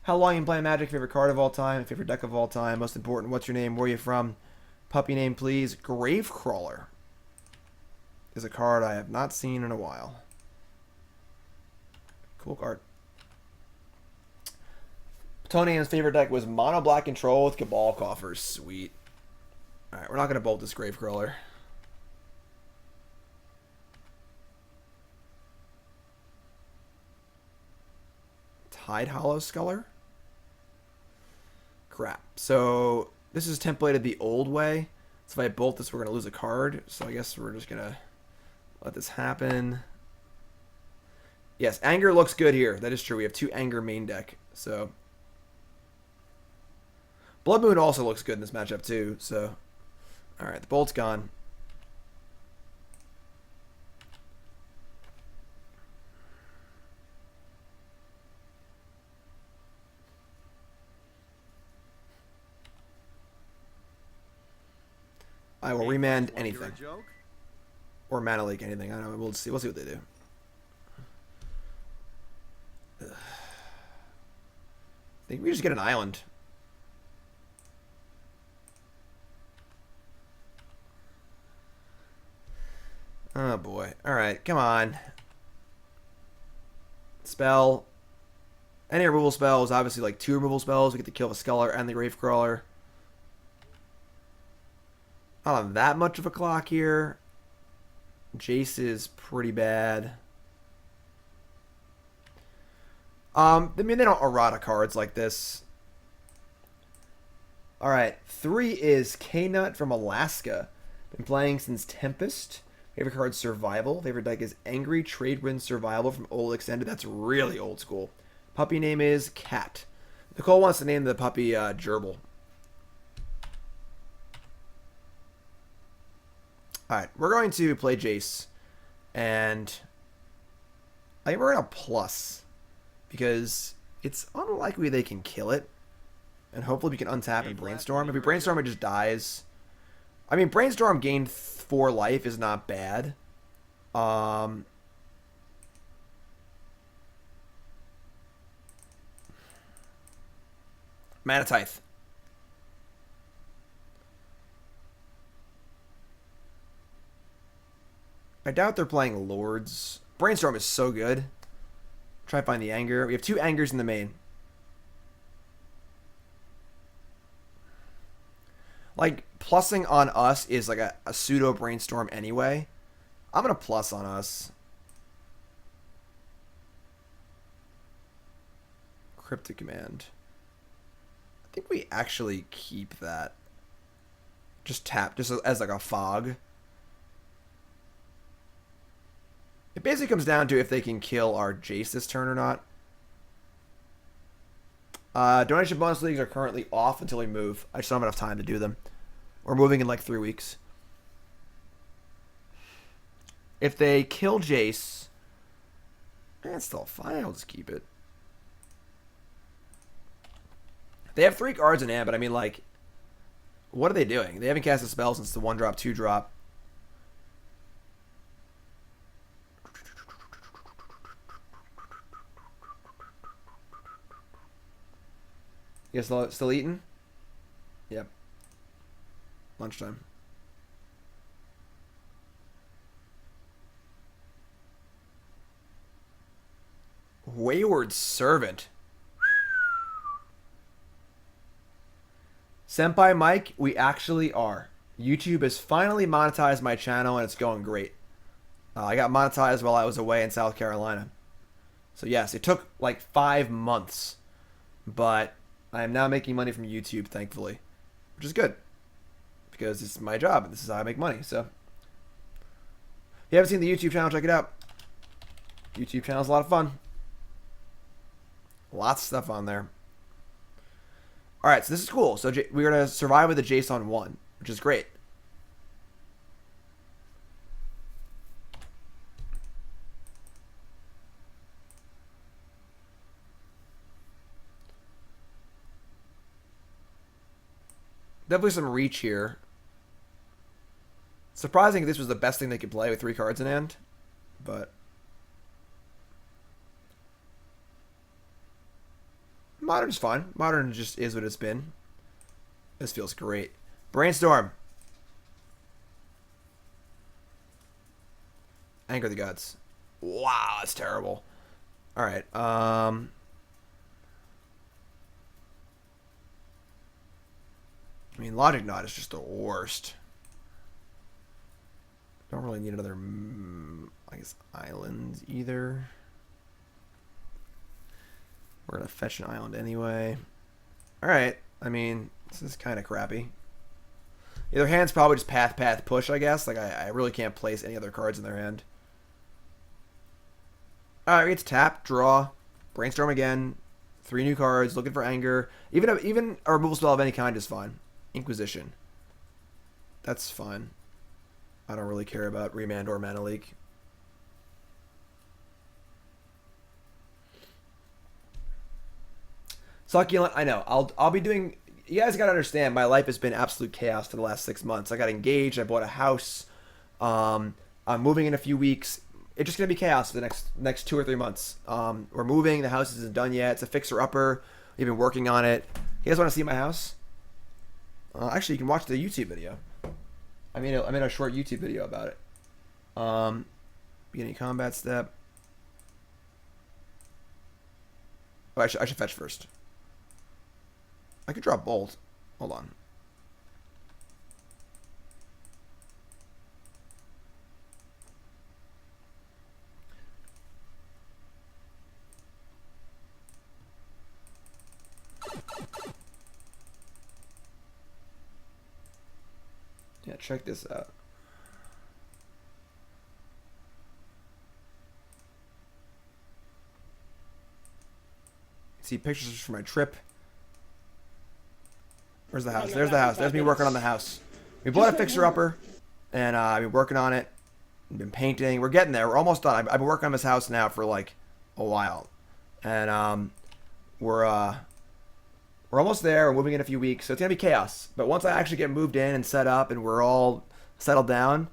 How long you been playing Magic? Favorite card of all time? Favorite deck of all time? Most important, what's your name? Where you from? Puppy name, please. Gravecrawler is a card I have not seen in a while. Cool card. Tony's favorite deck was Mono Black Control with Cabal Coffers. Sweet. Alright, we're not going to bolt this Gravecrawler. Tide Hollow Sculler? Crap. So, this is templated the old way. So if I bolt this, we're going to lose a card. So I guess we're just going to let this happen. Yes, Anger looks good here. That is true. We have 2 Anger main deck. So, Blood Moon also looks good in this matchup too. So, alright, the bolt's gone. I will remand anything. Or Mana Leak anything. I don't know. We'll see what they do. I think we just get an island. Oh boy. Alright, come on. Spell. Any removal spell is obviously like 2 removal spells. We get to kill the Sculler and the Gravecrawler. Not on that much of a clock here. Jace is pretty bad. I mean, they don't errata cards like this. Alright, 3 is K-Nut from Alaska. Been playing since Tempest. Favorite card, Survival. Favorite deck is Angry Tradewind Survival from Old Extended. That's really old school. Puppy name is Cat. Nicole wants to name the puppy Gerbil. Alright, we're going to play Jace. And I think we're going to plus. Because it's unlikely they can kill it. And hopefully we can untap and brainstorm. If we brainstorm, it just dies. I mean, brainstorm gained 4 life is not bad. Mana Tithe. I doubt they're playing Lords. Brainstorm is so good. Try to find the Anger. We have 2 Angers in the main. Like, plussing on us is like a pseudo brainstorm anyway. I'm going to plus on us. Cryptic Command. I think we actually keep that. Just tap, just as like a fog. It basically comes down to if they can kill our Jace this turn or not. Donation bonus leagues are currently off until we move. I just don't have enough time to do them. We're moving in like 3 weeks. If they kill Jace, it's still fine. I'll just keep it. They have 3 cards in hand, but I mean, like, what are they doing? They haven't cast a spell since the 1-drop, 2-drop. You guys still eating? Yep. Lunchtime. Wayward Servant. Senpai Mike, we actually are. YouTube has finally monetized my channel, and it's going great. I got monetized while I was away in South Carolina. So yes, it took like 5 months, but I am now making money from YouTube, thankfully, which is good because it's my job. This is how I make money. So if you haven't seen the YouTube channel, check it out. YouTube channel is a lot of fun. Lots of stuff on there. All right, so this is cool. So we're gonna survive with the Jace on 1, which is great. Definitely some reach here. Surprising this was the best thing they could play with 3 cards in hand, but Modern's fine. Modern just is what it's been. This feels great. Brainstorm. Anger the Gods. Wow, that's terrible. All right. I mean, Logic Knot is just the worst. Don't really need another, I guess, island either. We're going to fetch an island anyway. Alright, I mean, this is kind of crappy. Their hand's probably just path, push, I guess. Like, I really can't place any other cards in their hand. Alright, it's tap, draw, brainstorm again. 3 new cards, looking for anger. Even a removal spell of any kind is fine. Inquisition. That's fine. I don't really care about Remand or Mana Leak. Succulent, I know. I'll be doing... You guys gotta understand, my life has been absolute chaos for the last 6 months. I got engaged, I bought a house. I'm moving in a few weeks. It's just gonna be chaos for the next 2 or 3 months. We're moving, the house isn't done yet. It's a fixer-upper. We've been working on it. You guys want to see my house? Actually, you can watch the YouTube video. I made a short YouTube video about it. Beginning combat step. Oh, I should fetch first. I could drop Bolt. Hold on. Yeah, check this out. See pictures from my trip. Where's the house? There's the house. There's me working on the house. We bought a fixer-upper, and I've been working on it. We've been painting. We're getting there. We're almost done. I've been working on this house now for like a while, and we're almost there. We're moving in a few weeks, so it's gonna be chaos. But once I actually get moved in and set up, and we're all settled down,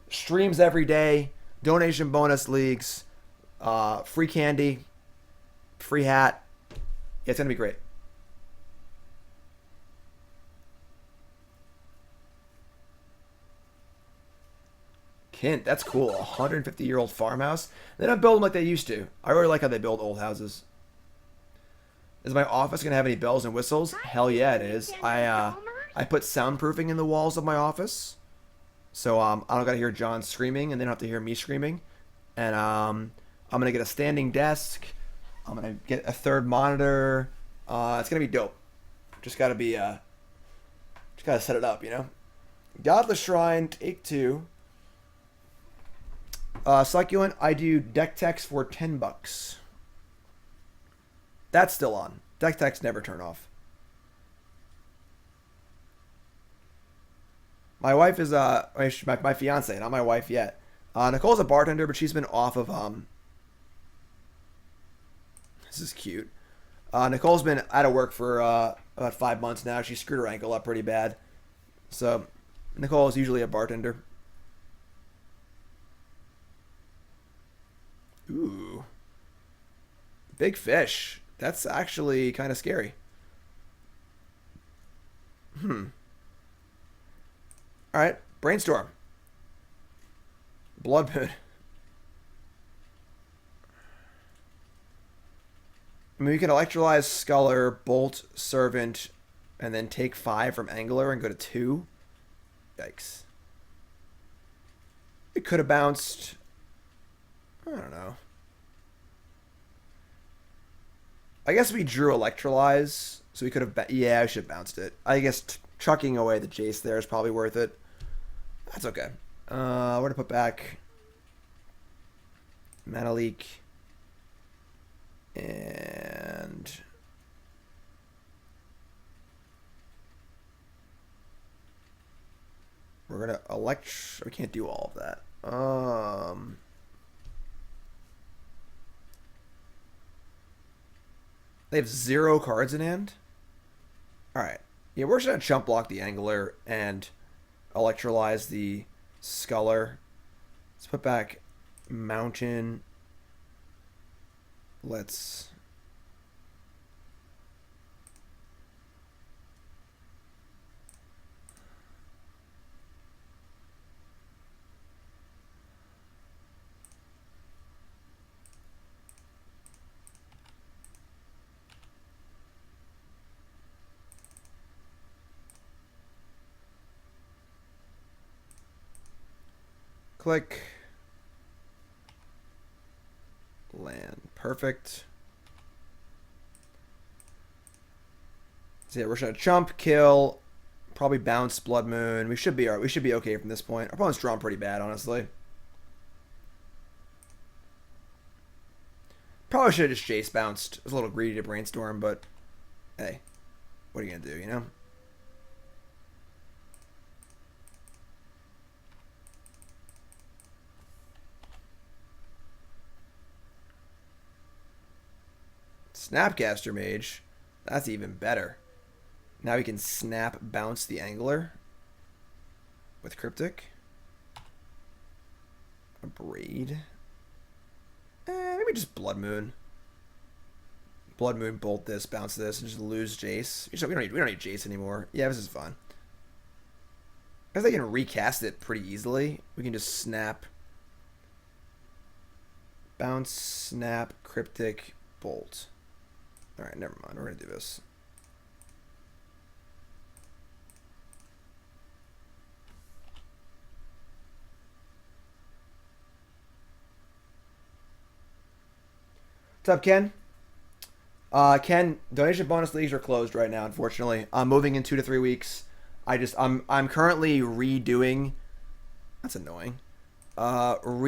streams every day, donation bonus leagues, free candy, free hat. Yeah, it's gonna be great. Kent, that's cool. 150-year-old farmhouse. They don't build them like they used to. I really like how they build old houses. Is my office gonna have any bells and whistles? Hell yeah, it is. I put soundproofing in the walls of my office, so I don't gotta hear John screaming, and they don't have to hear me screaming. And I'm gonna get a standing desk. I'm gonna get a 3rd monitor. It's gonna be dope. Just gotta set it up, you know. Godless Shrine, take 2. Succulent, I do deck text for $10. That's still on. Deck text never turn off. My wife is my fiance, not my wife yet. Nicole's a bartender, but she's been off of This is cute. Nicole's been out of work for about 5 months now. She screwed her ankle up pretty bad. So Nicole is usually a bartender. Ooh. Big fish. That's actually kind of scary. Alright, brainstorm. Blood Moon. I mean, we can Electrolyze Sculptor, Bolt, Servant, and then take 5 from Angler and go to 2. Yikes. It could have bounced. I don't know. I guess we drew Electrolyze, so we could have... Yeah, I should have bounced it. I guess chucking away the Jace there is probably worth it. That's okay. Where to put back? Mana Leak. And... we're going to we can't do all of that. They have 0 cards in hand. Alright. Yeah, we're just going to chump block the Angler and Electrolyze the Sculler. Let's put back Mountain. Let's... click. Land. Perfect. So yeah, we're gonna chump, kill, probably bounce Blood Moon. We should be alright. We should be okay from this point. Our opponent's drawn pretty bad, honestly. Probably should have just Jace bounced. It was a little greedy to brainstorm, but hey, what are you gonna do, you know? Snapcaster Mage. That's even better. Now we can snap bounce the Angler with Cryptic. Abrade. Maybe just Blood Moon. Blood Moon, bolt this, bounce this, and just lose Jace. We don't need Jace anymore. Yeah, this is fun. Because they can recast it pretty easily. We can just snap. Bounce, snap, Cryptic, bolt. Alright, never mind. We're going to do this. What's up, Ken? Ken, donation bonus leagues are closed right now, unfortunately. I'm moving in 2 to 3 weeks. I'm currently redoing... That's annoying. I'm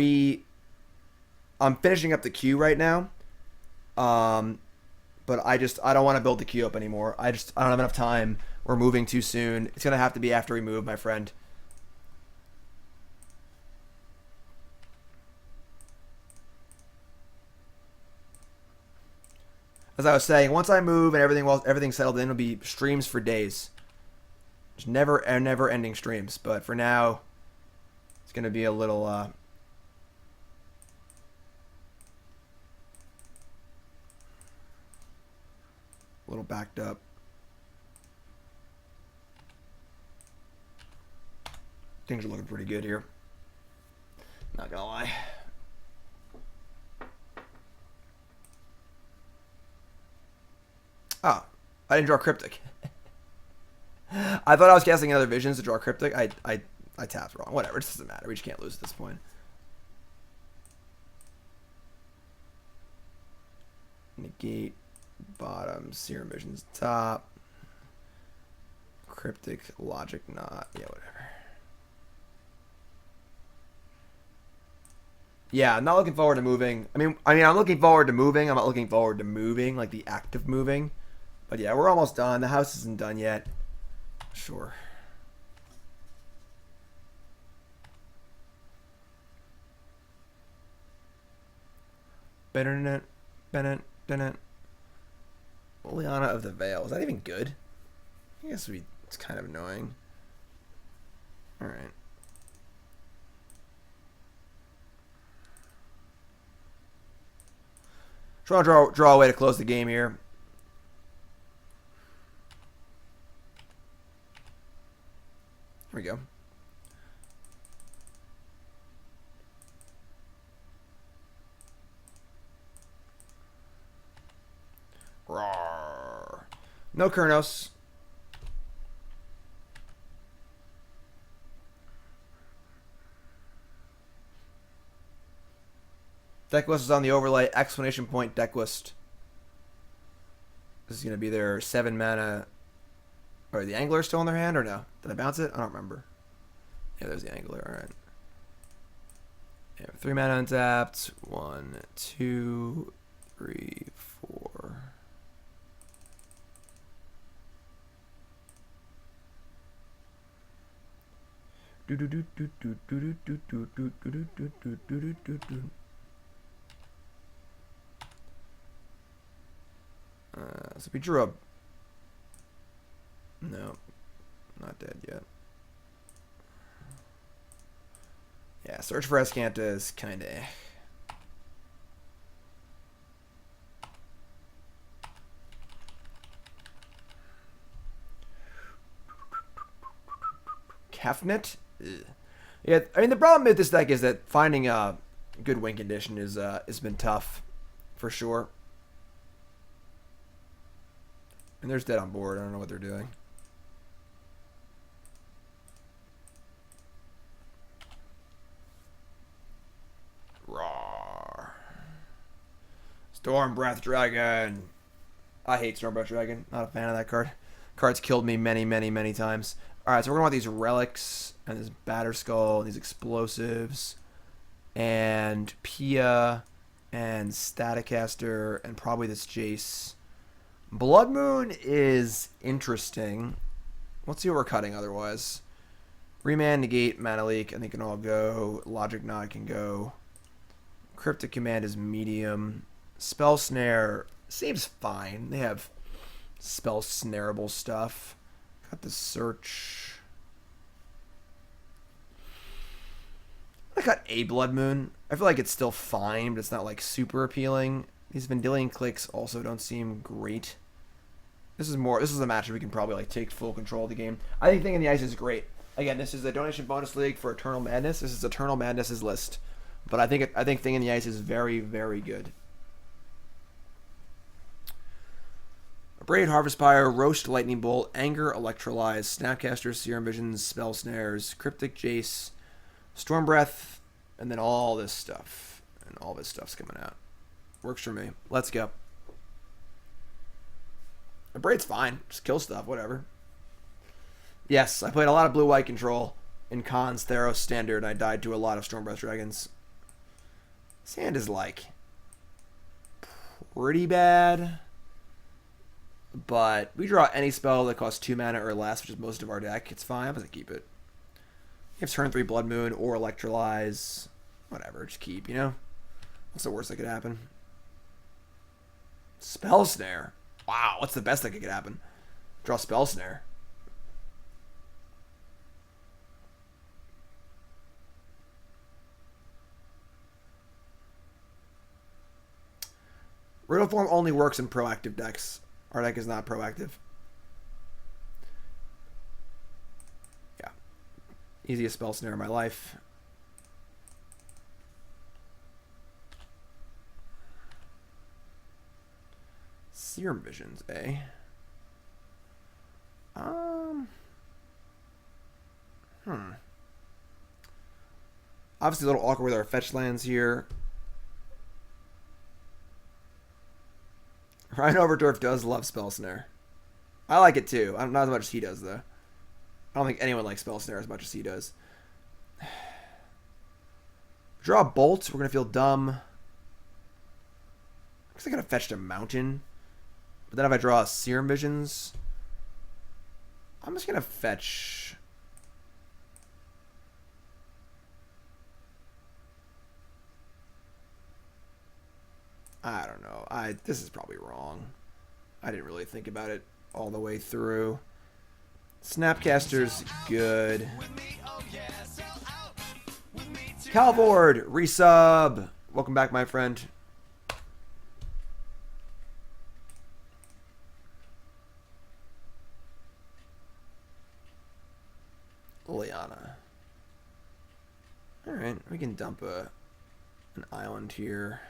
finishing up the queue right now. But I don't want to build the queue up anymore. I don't have enough time. We're moving too soon. It's going to have to be after we move, my friend. As I was saying, once I move and everything's settled in, it'll be streams for days. Just never ending streams. But for now, it's going to be a little... little backed up. Things are looking pretty good here. Not gonna lie. Ah, I didn't draw Cryptic. I thought I was casting another Visions to draw Cryptic. I tapped wrong. Whatever, it doesn't matter. We just can't lose at this point. Negate. Bottom, Serum Visions top, Cryptic, Logic not, yeah, whatever. Yeah, I'm not looking forward to moving. I mean, I'm looking forward to moving. I'm not looking forward to moving, like the act of moving. But yeah, we're almost done. The house isn't done yet. Sure. Bennett. Liana of the Veil. Is that even good? I guess it's kind of annoying. Alright. Trying to draw a way to close the game here. Here we go. Rawr. No Kurnos. Deck list is on the overlay. Exclamation point deck list. This is going to be their 7 mana. Or the Angler still in their hand or no? Did I bounce it? I don't remember. Yeah, there's the Angler. Alright. Yeah, 3 mana untapped. 1, 2, 3, 4. So we drew a... No, not dead yet. Yeah, search for Azcanta is kind of... Kefnet? Ugh. Yeah, I mean, the problem with this deck is that finding a good win condition is has been tough, for sure. And there's dead on board. I don't know what they're doing. Roar. Stormbreath Dragon. I hate Stormbreath Dragon. Not a fan of that card. Card's killed me many, many, many times. Alright, so we're going to want these relics and this Batterskull and these explosives and Pia and Staticaster and probably this Jace. Blood Moon is interesting. Let's see what we're cutting otherwise. Remand, Negate, Mana Leak, I think can all go. Logic Knot can go. Cryptic Command is medium. Spell Snare seems fine. They have spell snareable stuff. Got the search. I got a Blood Moon. I feel like it's still fine, but it's not like super appealing. These Vendilion Cliques also don't seem great. This is a matchup we can probably like take full control of the game. I think Thing in the Ice is great. Again, this is a donation bonus league for Eternal Madness. This is Eternal Madness's list, but I think Thing in the Ice is very, very good. Abrade, Harvest Pyre, Roast, Lightning Bolt, Anger, Electrolyze, Snapcaster, Serum Visions, Spell Snares, Cryptic Jace, Stormbreath, and then all this stuff. And all this stuff's coming out. Works for me. Let's go. Abrade's fine. Just kill stuff, whatever. Yes, I played a lot of blue-white control in Khan's Theros Standard, and I died to a lot of Stormbreath Dragons. Sand is like pretty bad. But we draw any spell that costs 2 mana or less, which is most of our deck. It's fine. I'm going to keep it. If turn 3 Blood Moon or Electrolyze, whatever, just keep, you know? What's the worst that could happen? Spell Snare. Wow, what's the best that could happen? Draw Spell Snare. Riddle Form only works in proactive decks. Our deck is not proactive. Yeah. Easiest Spell Snare in my life. Serum Visions, eh? Obviously a little awkward with our fetch lands here. Ryan Overdorf does love Spell Snare. I like it too. Not as much as he does, though. I don't think anyone likes Spell Snare as much as he does. Draw a Bolt. We're going to feel dumb. I guess I could have fetched a Mountain. But then if I draw Serum Visions, I'm just going to fetch... I don't know. This is probably wrong. I didn't really think about it all the way through. Snapcaster's good. Calvord, resub. Welcome back, my friend. Liliana. Alright, we can dump an island here.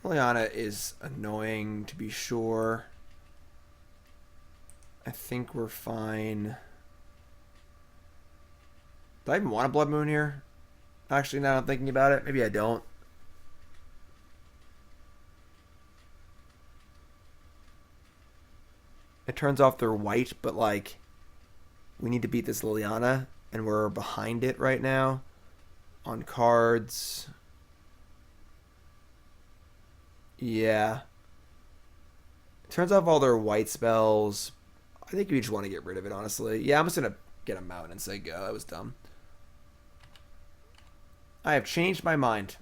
Liliana is annoying, to be sure. I think we're fine. Do I even want a Blood Moon here? Actually, now I'm thinking about it, maybe I don't. It turns off their white, but like, we need to beat this Liliana, and we're behind it right now on cards. Yeah. It turns off all their white spells. I think we just want to get rid of it, honestly. Yeah, I'm just going to get them out and say go. That was dumb. I have changed my mind.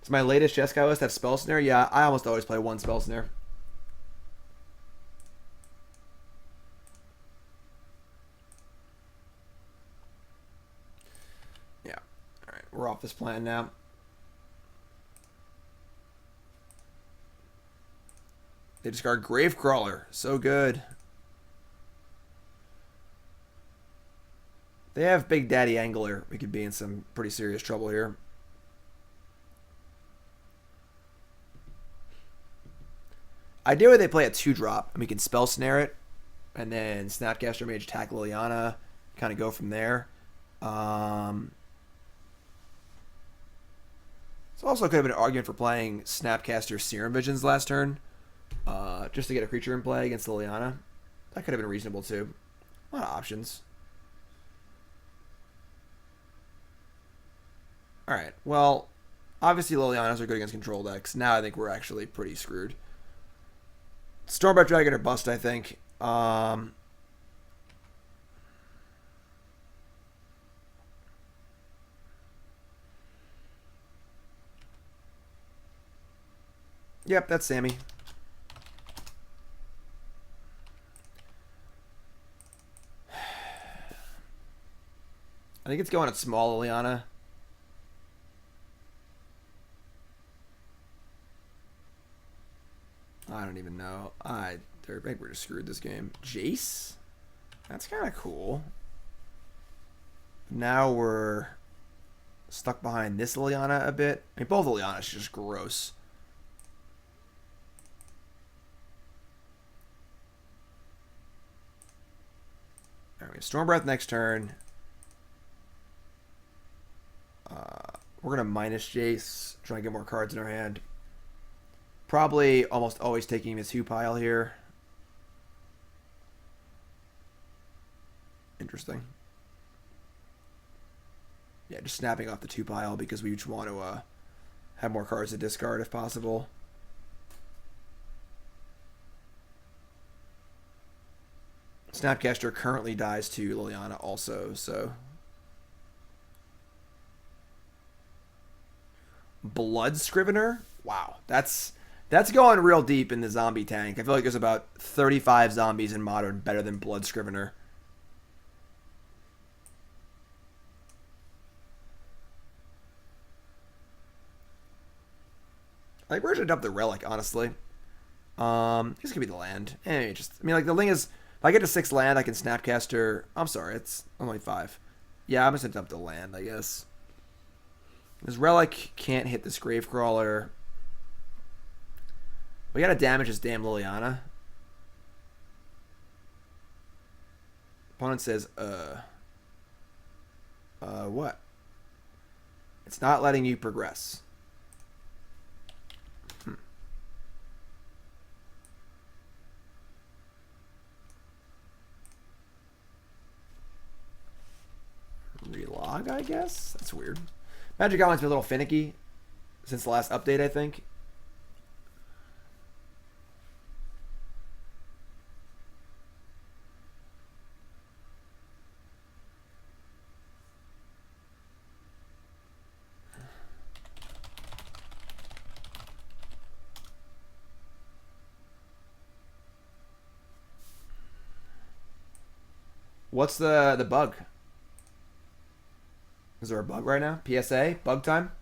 It's my latest Jeskai list. That's Spell Snare. Yeah, I almost always play one Spell Snare. Yeah. All right, we're off this plan now. They discard Gravecrawler. So good. They have Big Daddy Angler. We could be in some pretty serious trouble here. Ideally, they play a 2-drop, and we can Spell Snare it, and then Snapcaster Mage attack Liliana, kind of go from there. It's also could have been an argument for playing Snapcaster Serum Visions last turn, just to get a creature in play against Liliana. That could have been reasonable, too. A lot of options. Alright, well, obviously Lilianas are good against control decks. Now I think we're actually pretty screwed. Stormbreath Dragon or bust, I think. Yep, that's Sammy. I think it's going at small Liliana. I don't even know. I think we're just screwed this game. Jace? That's kind of cool. Now we're stuck behind this Liliana a bit. I mean, both Lilianas are just gross. All right, Stormbreath next turn. We're going to minus Jace, trying to get more cards in our hand. Probably almost always taking his 2 pile here. Interesting. Yeah, just snapping off the 2 pile because we just want to have more cards to discard if possible. Snapcaster currently dies to Liliana also, so... Blood Scrivener? Wow, that's going real deep in the zombie tank. I feel like there's about 35 zombies in Modern better than Blood Scrivener. I think we're going to dump the Relic, honestly. This could be the land. I mean, like, the thing is, if I get to 6 land, I can Snapcaster... I'm sorry, it's only 5. Yeah, I'm just going to dump the land, I guess. This Relic can't hit this Gravecrawler. We gotta damage this damn Liliana. Opponent says, what? It's not letting you progress. Relog, I guess? That's weird. Magic Island's been a little finicky since the last update, I think. What's the bug? Is there a bug right now? PSA? Bug time?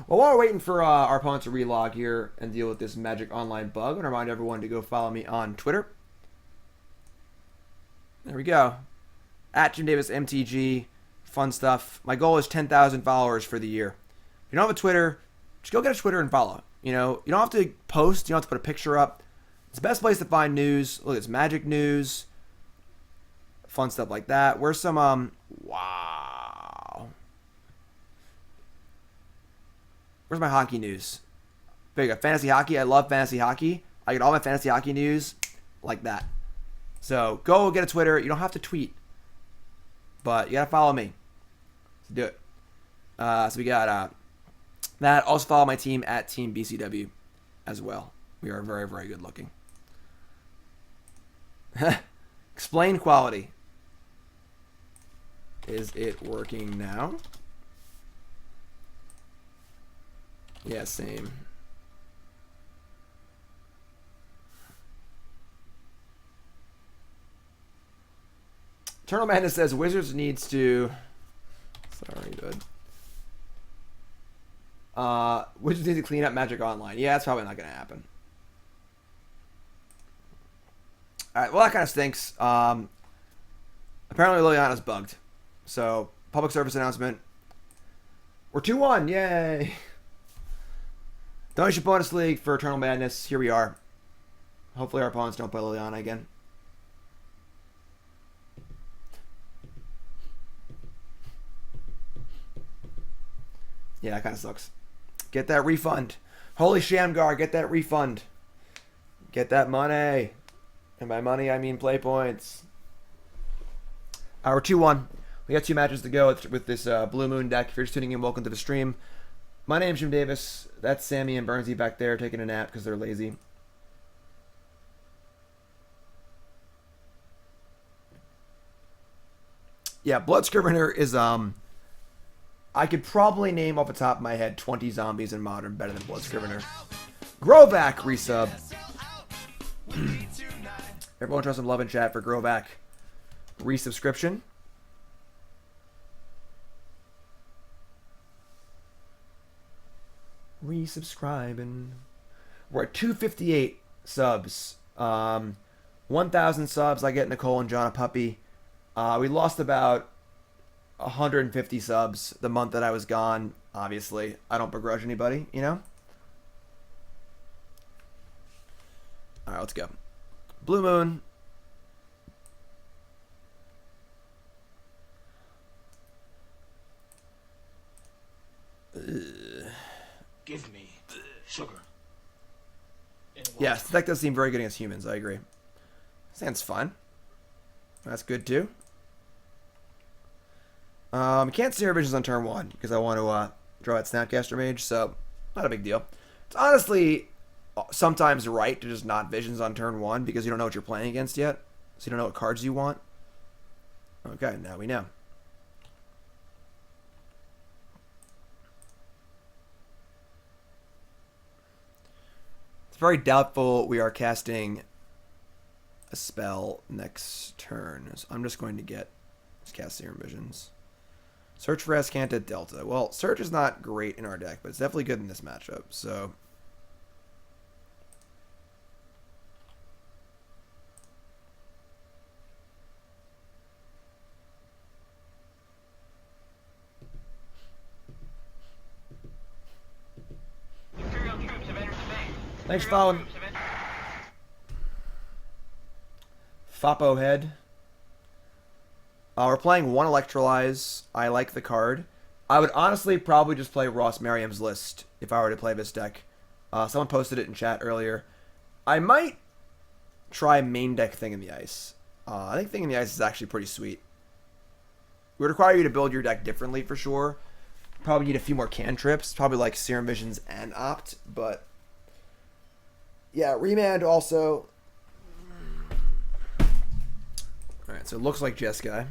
Well, while we're waiting for our opponent to relog here and deal with this Magic Online bug, I want to remind everyone to go follow me on Twitter. There we go. At Jim Davis MTG. Fun stuff. My goal is 10,000 followers for the year. If you don't have a Twitter, just go get a Twitter and follow. You know, you don't have to post. You don't have to put a picture up. It's the best place to find news. Look, it's Magic news. Fun stuff like that. Where's some, wow. Where's my hockey news? There you go. Fantasy hockey. I love fantasy hockey. I get all my fantasy hockey news like that. So go get a Twitter. You don't have to tweet, but you gotta follow me. So do it. So we got that. Also follow my team at Team BCW as well. We are very, very good looking. Explain quality. Is it working now? Yeah, same. EternalMadness says Wizards needs to. Sorry, dude. Wizards need to clean up Magic Online. Yeah, that's probably not going to happen. All right, well, that kind of stinks. Apparently, Liliana's bugged. So, public service announcement. We're 2-1. Yay. Donation bonus league for EternalMadness. Here we are. Hopefully, our opponents don't play Liliana again. Yeah, that kind of sucks. Get that refund. Holy Shamgar, get that refund. Get that money. And by money, I mean play points. We're 2-1. We got 2 matches to go with this Blue Moon deck. If you're just tuning in, welcome to the stream. My name's Jim Davis. That's Sammy and Bernsey back there taking a nap because they're lazy. Yeah, Blood Scrivener is I could probably name off the top of my head 20 zombies in Modern better than Blood Scrivener. Growback resub. Everyone show some love in chat for Growback resubscription. Resubscribing. We're at 258 subs. 1,000 subs. I get Nicole and John a puppy. We lost about 150 subs the month that I was gone. Obviously, I don't begrudge anybody, you know? All right, let's go. Blue Moon. Give me sugar. Yes, the deck does seem very good against humans. I agree. Sounds fun. That's good too. Can't Serum Visions on turn 1 because I want to draw at Snapcaster Mage, so not a big deal. It's honestly sometimes right to just not Visions on turn 1 because you don't know what you're playing against yet, so you don't know what cards you want. Okay, now we know. It's very doubtful we are casting a spell next turn, so I'm just going to cast Serum Visions. Search for Azcanta Delta. Well, Search is not great in our deck, but it's definitely good in this matchup, so. Imperial troops have entered the base. Thanks for following. Foppo Head. We're playing 1 Electrolyze. I like the card. I would honestly probably just play Ross Merriam's list if I were to play this deck. Someone posted it in chat earlier. I might try main deck Thing in the Ice. I think Thing in the Ice is actually pretty sweet. It would require you to build your deck differently for sure. Probably need a few more cantrips. Probably like Serum Visions and Opt. But yeah, Remand also. Alright, so it looks like Jeskai.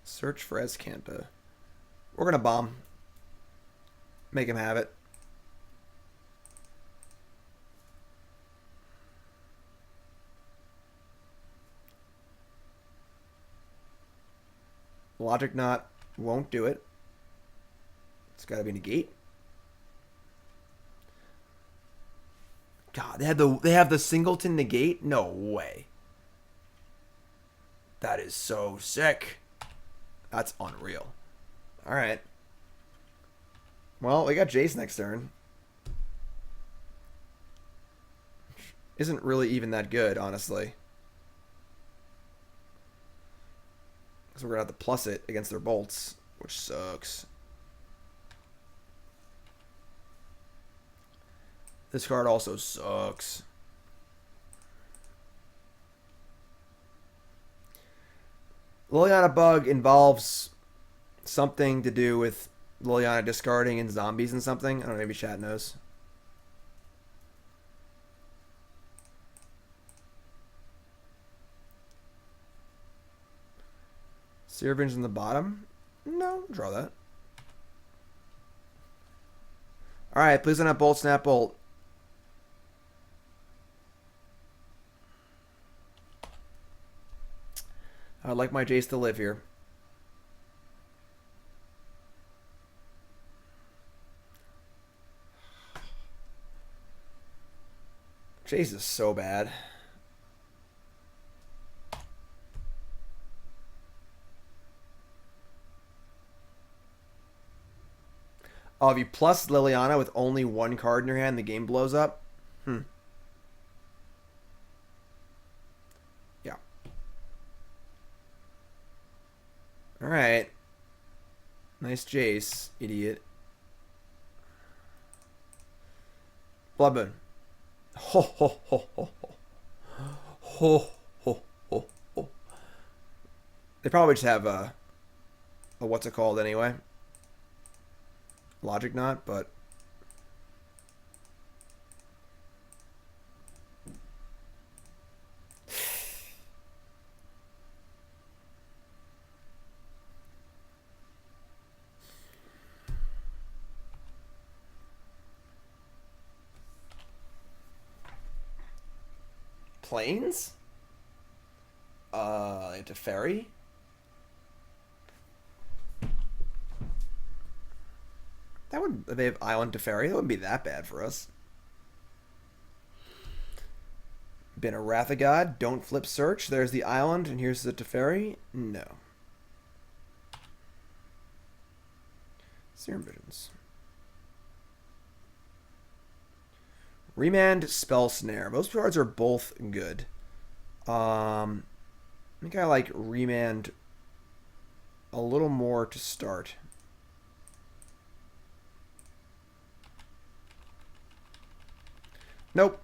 Search for Azcanta. We're going to bomb. Make him have it. Logic Knot won't do it. It's got to be Negate. God, they have the Singleton Negate? No way. That is so sick. That's unreal. Alright. Well, we got Jace next turn. Isn't really even that good, honestly. So we're going to have to plus it against their bolts, which sucks. This card also sucks. Liliana Bug involves something to do with Liliana discarding and zombies and something. I don't know, maybe chat knows. Serum Visions in the bottom? No, draw that. Alright, please don't have Bolt, Snap, Bolt. I'd like my Jace to live here. Jace is so bad. Oh, if you plus Liliana with only one card in your hand, the game blows up? Yeah. Alright. Nice Jace, idiot. Blood Moon. Ho, ho, ho, ho, ho. Ho, ho, ho, ho. They probably just have a what's it called anyway? Logic Knot, but planes? Into ferry? That would, they have Island to Ferry. That wouldn't be that bad for us. Been a Wrath of God. Don't flip search. There's the island, and here's the Teferi. No. Serum Visions. Remand, Spell Snare. Most cards are both good. I think I like Remand a little more to start. Nope.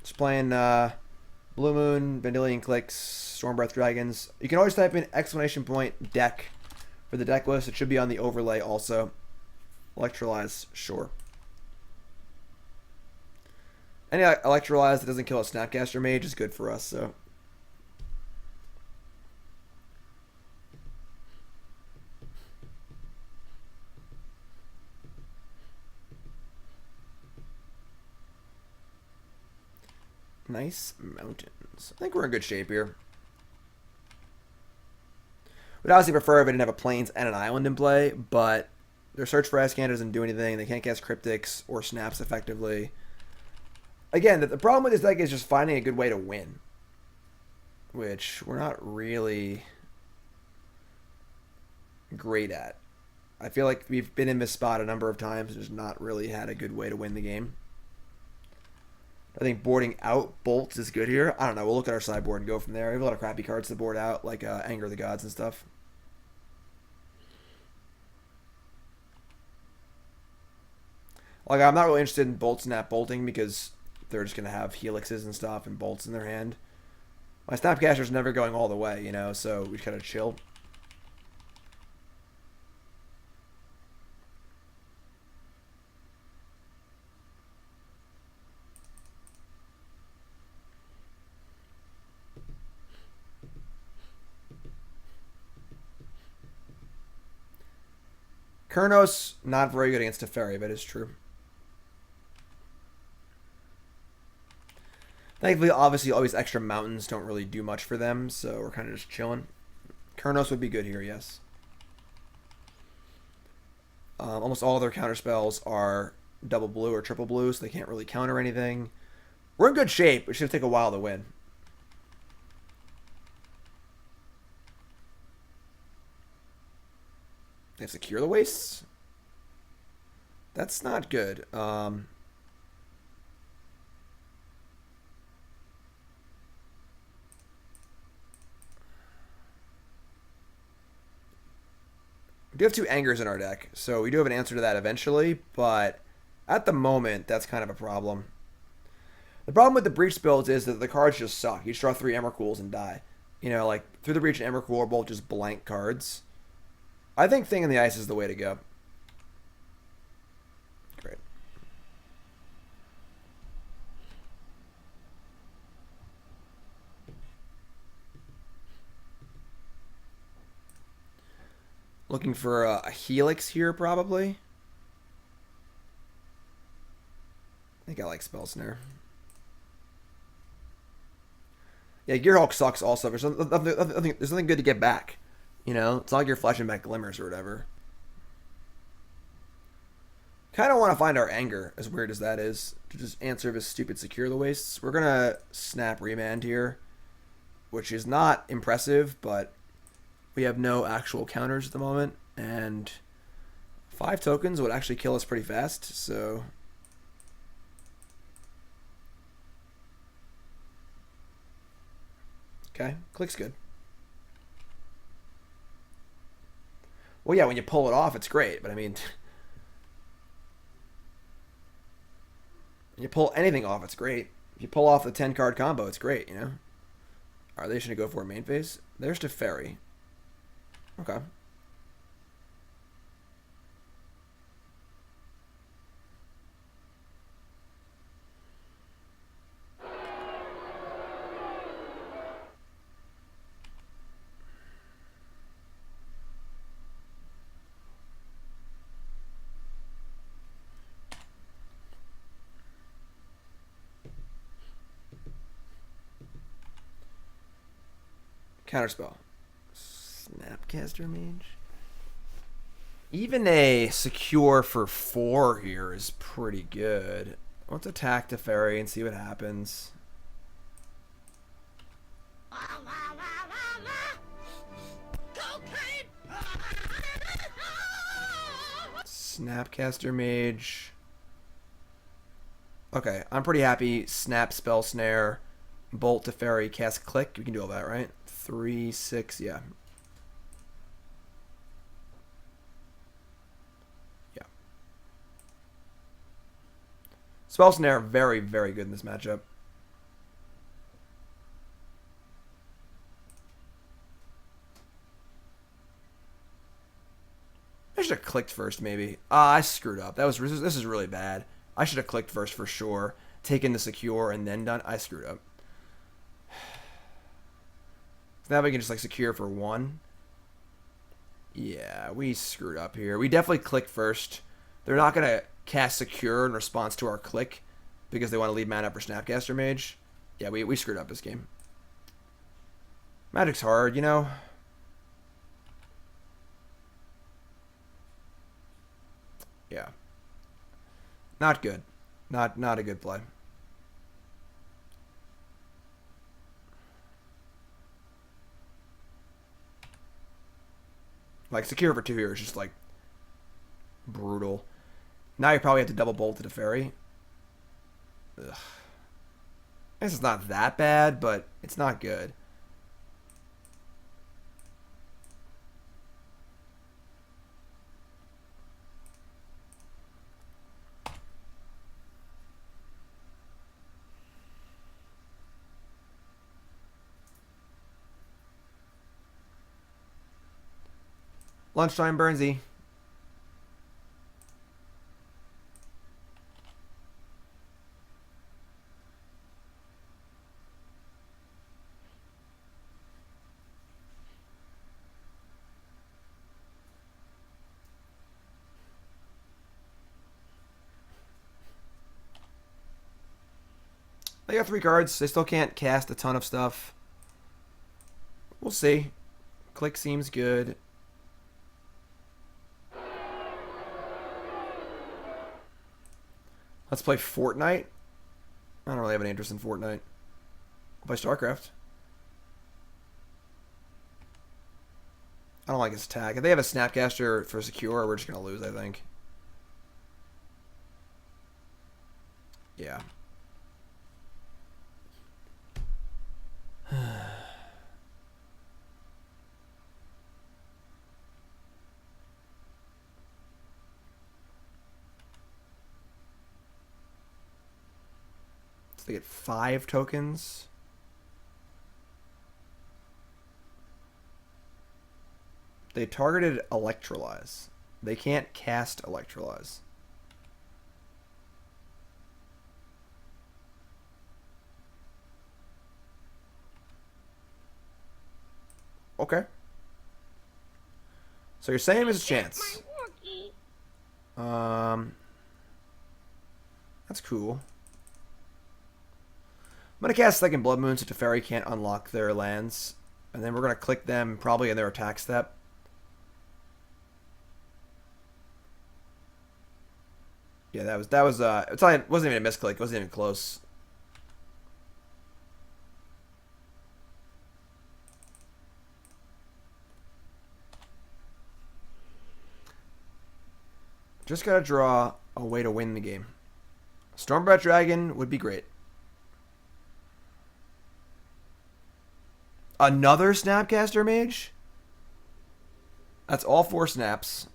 Just playing Blue Moon, Vendilion Cliques, Stormbreath Dragons. You can always type in exclamation point deck for the deck list. It should be on the overlay also. Electrolyze, sure. Any Electrolyze that doesn't kill a Snapcaster Mage is good for us, so. Nice mountains. I think we're in good shape here. Would obviously prefer if I didn't have a plains and an island in play, but their search for Azcanta doesn't do anything. They can't cast cryptics or snaps effectively. Again, the problem with this deck is just finding a good way to win, which we're not really great at. I feel like we've been in this spot a number of times and just not really had a good way to win the game. I think boarding out bolts is good here. I don't know. We'll look at our sideboard and go from there. We have a lot of crappy cards to board out, like Anger of the Gods and stuff. Like, I'm not really interested in bolt snap bolting because they're just going to have helixes and stuff and bolts in their hand. My Snapcaster's never going all the way, you know, so we kind of chill. Kurnos, not very good against Teferi, but it's true. Thankfully, obviously, all these extra mountains don't really do much for them, so we're kind of just chilling. Kurnos would be good here, yes. Almost all of their counter spells are double blue or triple blue, so they can't really counter anything. We're in good shape. It should take a while to win. They secure the wastes. That's not good. We do have 2 Angers in our deck, so we do have an answer to that eventually, but at the moment, that's kind of a problem. The problem with the Breach builds is that the cards just suck. You just draw 3 Emrakuls and die. You know, like, Through the Breach and Emrakul are both just blank cards. I think Thing in the Ice is the way to go. Great. Looking for a Helix here, probably. I think I like Spell Snare. Yeah, Gearhulk sucks also. There's nothing good to get back. You know, it's not like you're flashing back Glimmers or whatever. Kind of want to find our anger, as weird as that is, to just answer this stupid Secure the Wastes. We're going to snap Remand here, which is not impressive, but we have no actual counters at the moment, and 5 tokens would actually kill us pretty fast, so... Okay, Clique's good. Well, yeah, when you pull it off, it's great, but I mean... when you pull anything off, it's great. If you pull off the 10-card combo, it's great, you know? Are they should go for a main phase? There's Teferi. Okay. Counterspell. Snapcaster Mage. Even a secure for 4 here is pretty good. Let's attack Teferi and see what happens. Snapcaster Mage. Okay, I'm pretty happy. Snap, Spell Snare, Bolt Teferi, cast Clique. We can do all that, right? 3, 6, yeah. Yeah. Spell Snare, very, very good in this matchup. I should have clicked first, maybe. I screwed up. This is really bad. I should have clicked first for sure. Taken the secure and then done. I screwed up. So now we can just like secure for 1. Yeah, we screwed up here. We definitely clicked first. They're not going to cast secure in response to our click because they want to leave mana for Snapcaster Mage. Yeah, we screwed up this game. Magic's hard, you know. Yeah. Not good. Not a good play. Like, secure for 2 here is just, like, brutal. Now you probably have to double bolt to the Teferi. Ugh. This is not that bad, but it's not good. Lunchtime, Burnsy. They got 3 cards. They still can't cast a ton of stuff. We'll see. Click seems good. Let's play Fortnite. I don't really have any interest in Fortnite. I'll play StarCraft. I don't like his attack. If they have a Snapcaster for secure, we're just going to lose, I think. Yeah. So they get 5 tokens. They targeted Electrolyze. They can't cast Electrolyze. Okay. So you're saying there's a chance. That's cool. I'm going to cast Second Blood Moon so Teferi can't unlock their lands. And then we're going to click them probably in their attack step. Yeah, that was it wasn't even a misclick. It wasn't even close. Just gotta draw a way to win the game. Stormbreath Dragon would be great. Another Snapcaster Mage? That's all 4 snaps.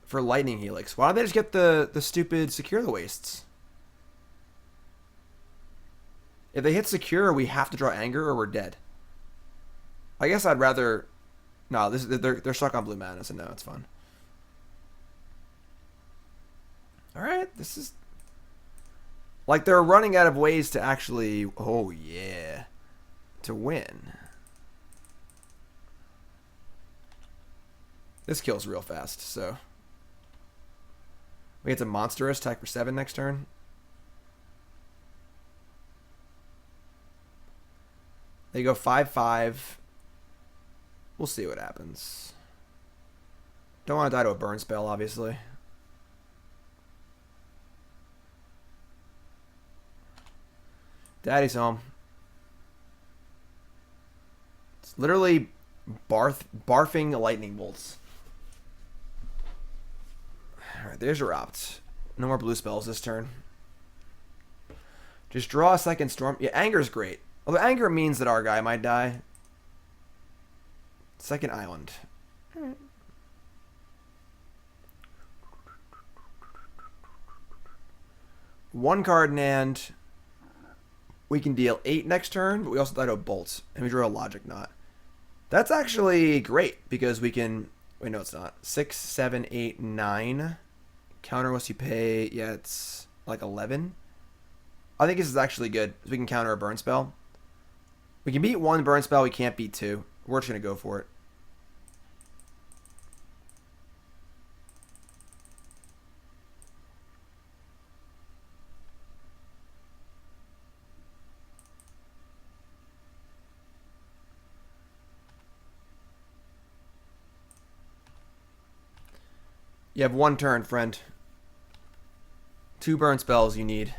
For Lightning Helix. Why don't they just get the stupid Secure the Wastes? If they hit Secure, we have to draw Anger or we're dead. I guess I'd rather... No, they're stuck on blue mana, so no, it's fine. Alright, this is... Like, they're running out of ways to actually... Oh, yeah. To win. This kills real fast, so... We get some Monstrous, attack for 7 next turn. They go 5/5. We'll see what happens. Don't want to die to a burn spell, obviously. Daddy's home. It's literally barfing lightning bolts. Alright, there's your opt. No more blue spells this turn. Just draw a second storm. Yeah, Anger's great. Although Anger means that our guy might die. Second island. Alright. One card in hand. We can deal 8 next turn, but we also die to a bolt. And we draw a Logic Knot. That's actually great because we can... Wait, no, it's not. 6, 7, 8, 9. Counter once you pay. Yeah, it's like 11. I think this is actually good. We can counter a burn spell. We can beat 1 burn spell. We can't beat 2. We're just going to go for it. You have 1 turn, friend. 2 burn spells you need.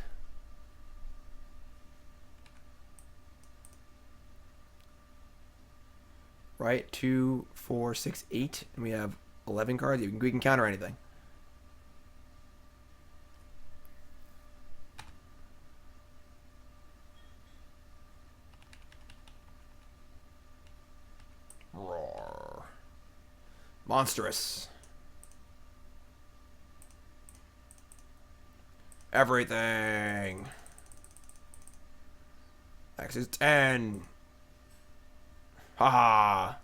Right? 2, 4, 6, 8. And we have 11 cards. We can counter anything. Roar. Monstrous. Everything. X is 10. Haha.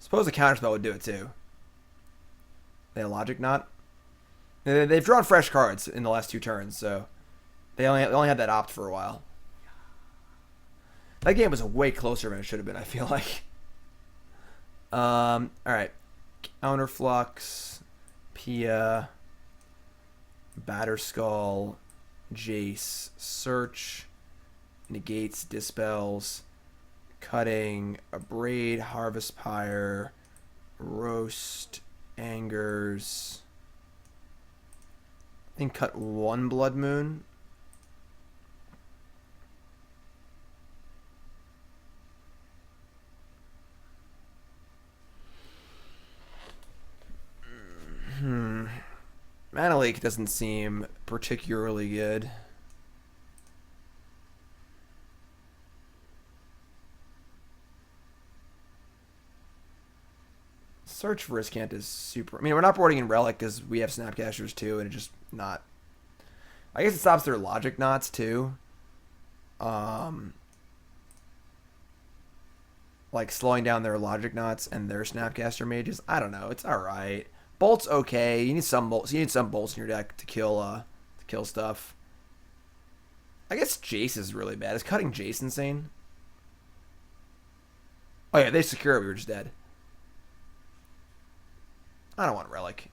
Suppose a counterspell would do it too. They have Logic Knot. They've drawn fresh cards in the last 2 turns, so they only had that opt for a while. That game was way closer than it should have been, I feel like. Alright. Counterflux, Pia, Batterskull, Jace, Search, Negates, Dispels, Cutting, Abrade, Harvest Pyre, Roast, Angers. I think cut 1 Blood Moon. Mana Leak doesn't seem particularly good. Search for Azcanta is super... I mean, we're not boarding in Relic because we have Snapcasters too, and it just not... I guess it stops their logic knots too. Like slowing down their logic knots and their Snapcaster mages. I don't know. It's alright. Bolt's okay. You need some bolts. You need some bolts in your deck to kill stuff. I guess Jace is really bad. Is cutting Jace insane? Oh yeah, they secure it. We were just dead. I don't want Relic.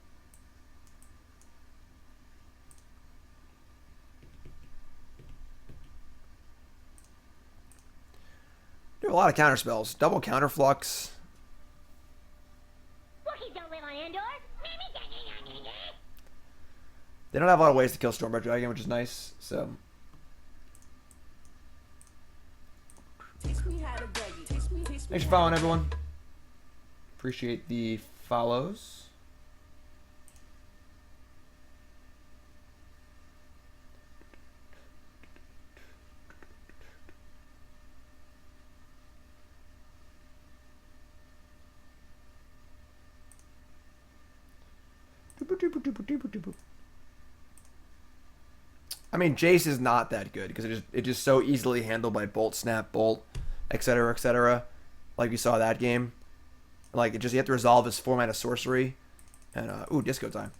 Do a lot of counter spells. Double Counterflux. They don't have a lot of ways to kill Stormbreath Dragon, which is nice. So. Thanks for following, everyone. Appreciate the follows. I mean, Jace is not that good because it's just so easily handled by Bolt, Snap, Bolt, etc., etc. Like we saw that game. Like it just you have to resolve his 4-mana sorcery, and ooh, disco time.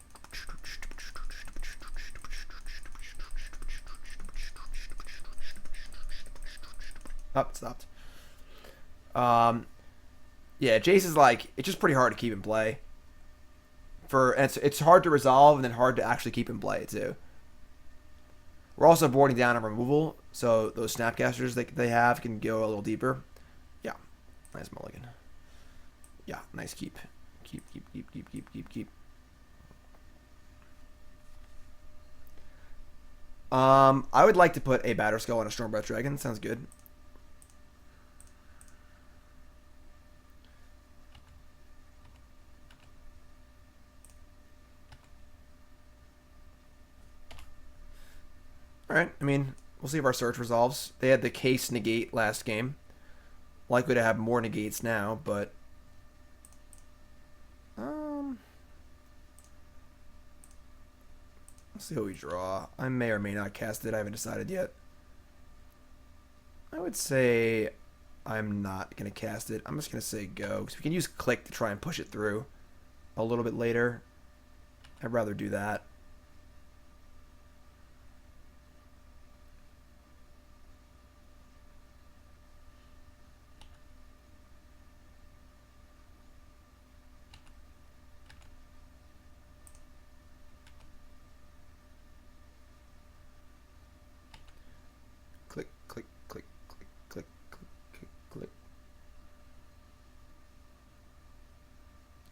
Oh, it stopped. Yeah, Jace is like it's just pretty hard to keep in play. And it's hard to resolve and then hard to actually keep in play too. We're also boarding down on removal, so those Snapcasters they have can go a little deeper. Yeah, nice mulligan. Yeah, nice keep. Keep. I would like to put a Batterskull on a Stormbreath Dragon. Sounds good. Alright, I mean, we'll see if our search resolves. They had the case negate last game. Likely to have more negates now, but... Let's see what we draw. I may or may not cast it. I haven't decided yet. I would say I'm not going to cast it. I'm just going to say go, because we can use Clique to try and push it through a little bit later. I'd rather do that.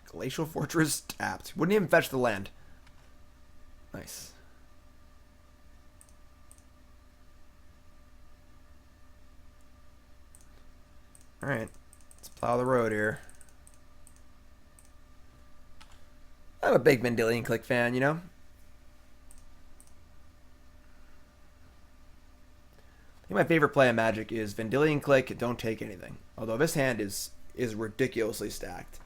Glacial Fortress tapped. Wouldn't even fetch the land. Nice. Alright. Let's plow the road here. I'm a big Vendilion Clique fan, you know? I think my favorite play in Magic is Vendilion Clique, don't take anything. Although this hand is ridiculously stacked.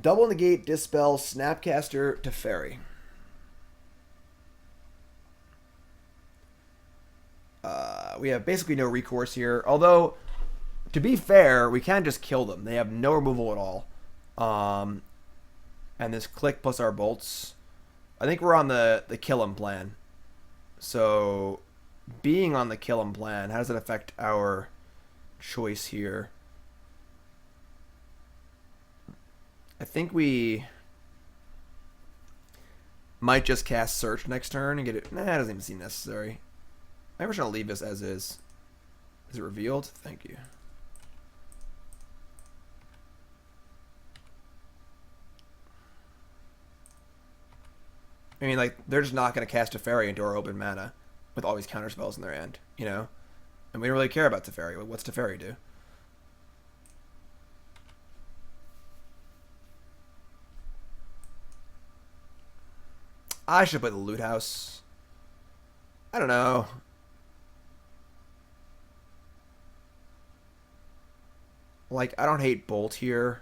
Double negate, Dispel, Snapcaster to Fairy. We have basically no recourse here. Although, to be fair, we can just kill them. They have no removal at all. And this Clique plus our bolts. I think we're on the kill 'em plan. So, being on the kill 'em plan, how does it affect our choice here? I think we might just cast Search next turn and get it. Nah, it doesn't even seem necessary. I'm just going to leave this as is. Is it revealed? Thank you. I mean, like, they're just not going to cast Teferi into our open mana with all these counter spells in their hand, you know? And we don't really care about Teferi. What's Teferi do? I should play the Loot House. I don't know. Like, I don't hate Bolt here.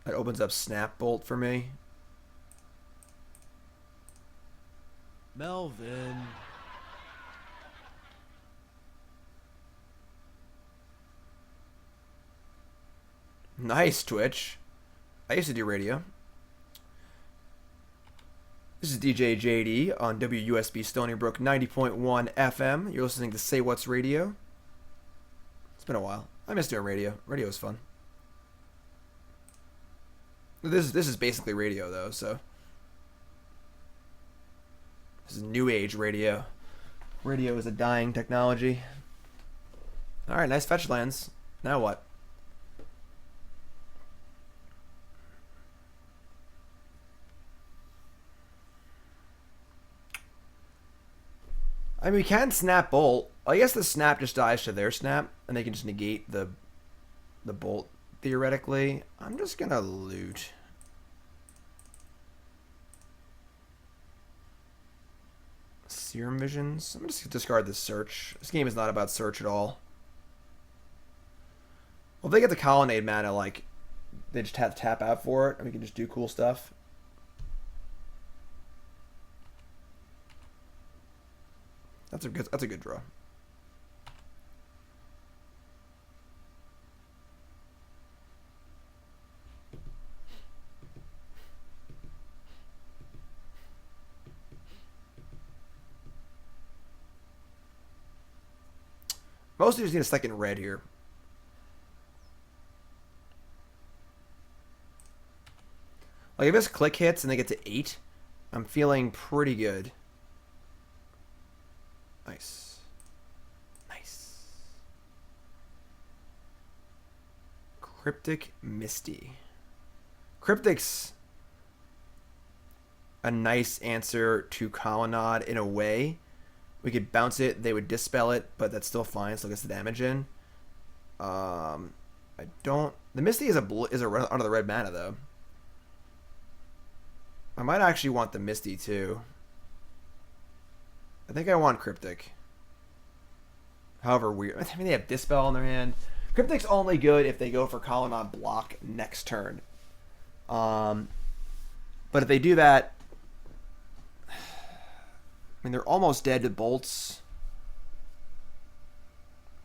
It opens up Snap Bolt for me. Melvin. Nice, Twitch. I used to do radio. This is DJ JD on WUSB Stony Brook 90.1 FM. You're listening to Say What's Radio. It's been a while. I miss doing radio. Radio is fun. This is basically radio, though, so... This is new age radio. Radio is a dying technology. Alright, nice fetch lands. Now what? I mean, we can snap Bolt. I guess the snap just dies to their snap, and they can just negate the Bolt, theoretically. I'm just gonna loot. Serum Visions. I'm just gonna discard this search. This game is not about search at all. Well, if they get the Colonnade mana, like, they just have to tap out for it, and we can just do cool stuff. That's a good draw. Mostly just need a second red here. Like, if this click hits and they get to 8, I'm feeling pretty good. Nice. Nice. Cryptic Misty. Cryptic's a nice answer to Colonnade in a way. We could bounce it, they would dispel it, but that's still fine, still gets the damage in. I don't... The Misty is a run under the red mana, though. I might actually want the Misty, too. I think I want Cryptic. However weird. I mean, they have Dispel in their hand. Cryptic's only good if they go for Colonnade block next turn. But if they do that... I mean, they're almost dead to bolts.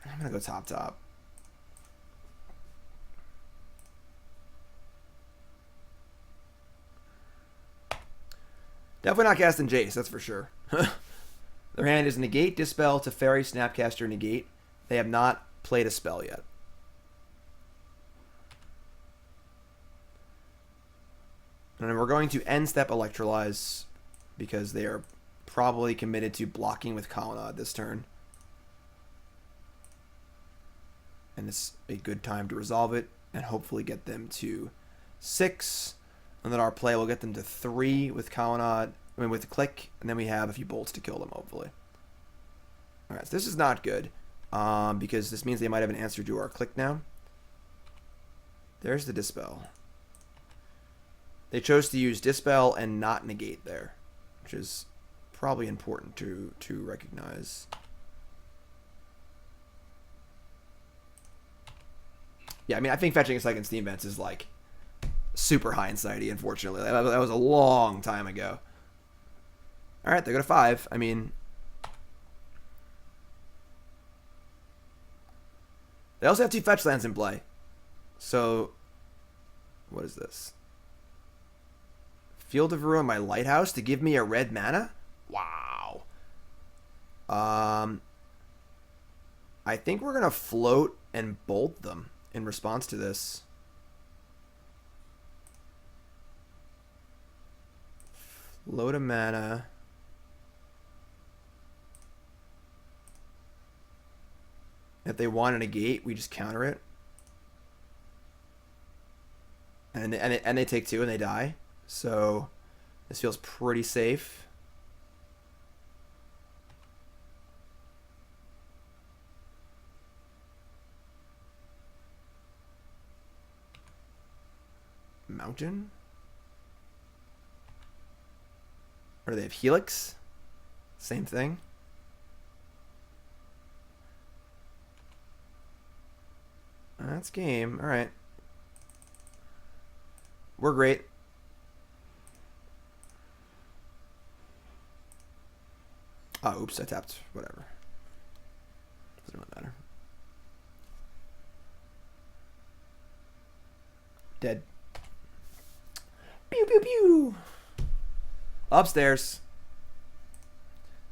I'm going to go top. Definitely not casting Jace, that's for sure. Their hand is Negate, Dispel, Teferi, Snapcaster, Negate. They have not played a spell yet. And we're going to end step Electrolyze because they are probably committed to blocking with Colonnade this turn. And it's a good time to resolve it and hopefully get them to 6. And then our play will get them to 3 with Colonnade, with the click, and then we have a few bolts to kill them, hopefully. Alright, so this is not good, because this means they might have an answer to our click now. There's the Dispel. They chose to use Dispel and not Negate there, which is probably important to recognize. Yeah, I mean, I think fetching a second Steam Vents is, like, super hindsighty, unfortunately. That was a long time ago. Alright, they go to 5. I mean... They also have 2 fetch lands in play. So... What is this? Field of Ruin, my Lighthouse, to give me a red mana? Wow. I think we're going to float and bolt them in response to this. Load of mana. If they want a negate, we just counter it. And they take 2 and they die. So This feels pretty safe. Mountain? Or do they have Helix? Same thing. That's game. All right. We're great. Oh, oops, I tapped. Whatever. Doesn't really matter. Dead. Pew, pew, pew. Upstairs.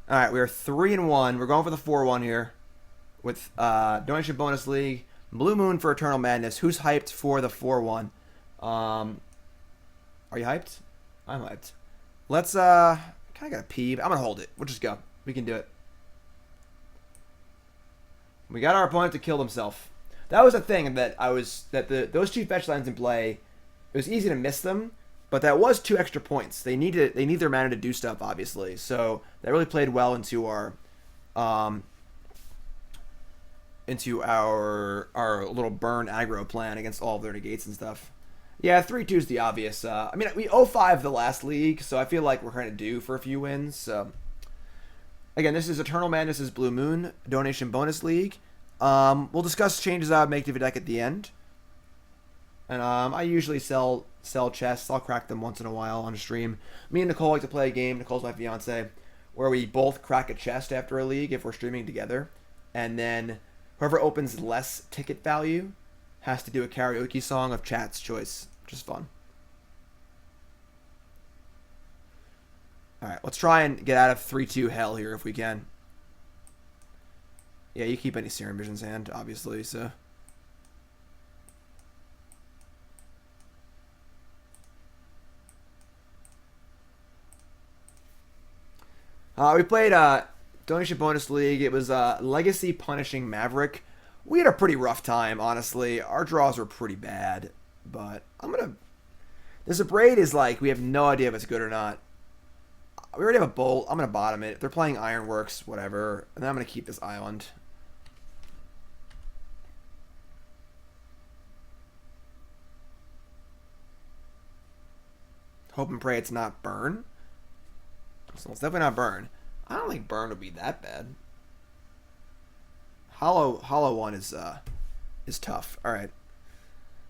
All right, we are 3-1. We're going for the 4-1 here with donation bonus league. Blue Moon for EternalMadness. Who's hyped for the 4-1? Are you hyped? I'm hyped. Let's kind of got a pee. I'm gonna hold it. We'll just go. We can do it. We got our opponent to kill himself. That was a thing that those chief fetch lands in play. It was easy to miss them, but that was 2 extra points. They need their mana to do stuff, obviously. So that really played well into our little burn aggro plan against all of their negates and stuff. Yeah, 3-2 is the obvious. I mean, we 0-5 the last league, so I feel like we're kind of due for a few wins. So again, this is EternalMadness' Blue Moon donation bonus league. We'll discuss changes I would make to the deck at the end. And I usually sell chests. I'll crack them once in a while on a stream. Me and Nicole like to play a game. Nicole's my fiance, where we both crack a chest after a league if we're streaming together, and then whoever opens less ticket value has to do a karaoke song of chat's choice, which is fun. All right, let's try and get out of 3-2 hell here if we can. Yeah, you keep any Serum Visions hand, obviously, so. We played Donation Bonus League. It was Legacy Punishing Maverick. We had a pretty rough time, honestly. Our draws were pretty bad, but this Abrade is like, we have no idea if it's good or not. We already have a bolt. I'm going to bottom it. If they're playing Ironworks, whatever. And then I'm going to keep this island. Hope and pray it's not burn. So it's definitely not burn. I don't think burn would be that bad. Hollow one is tough. All right.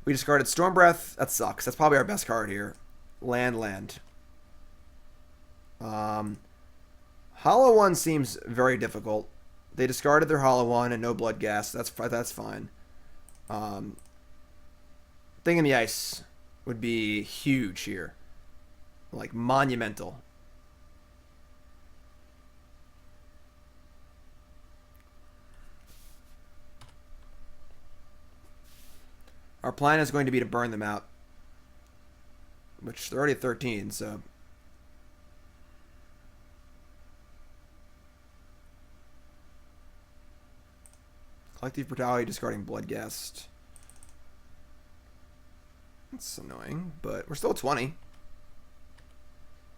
We discarded Stormbreath. That sucks. That's probably our best card here. Land. Hollow one seems very difficult. They discarded their Hollow one and no blood gas. That's fine. Thing in the ice would be huge here. Like monumental. Our plan is going to be to burn them out. Which they're already at 13, so. Collective Brutality, discarding Bloodghast. That's annoying, but we're still at 20.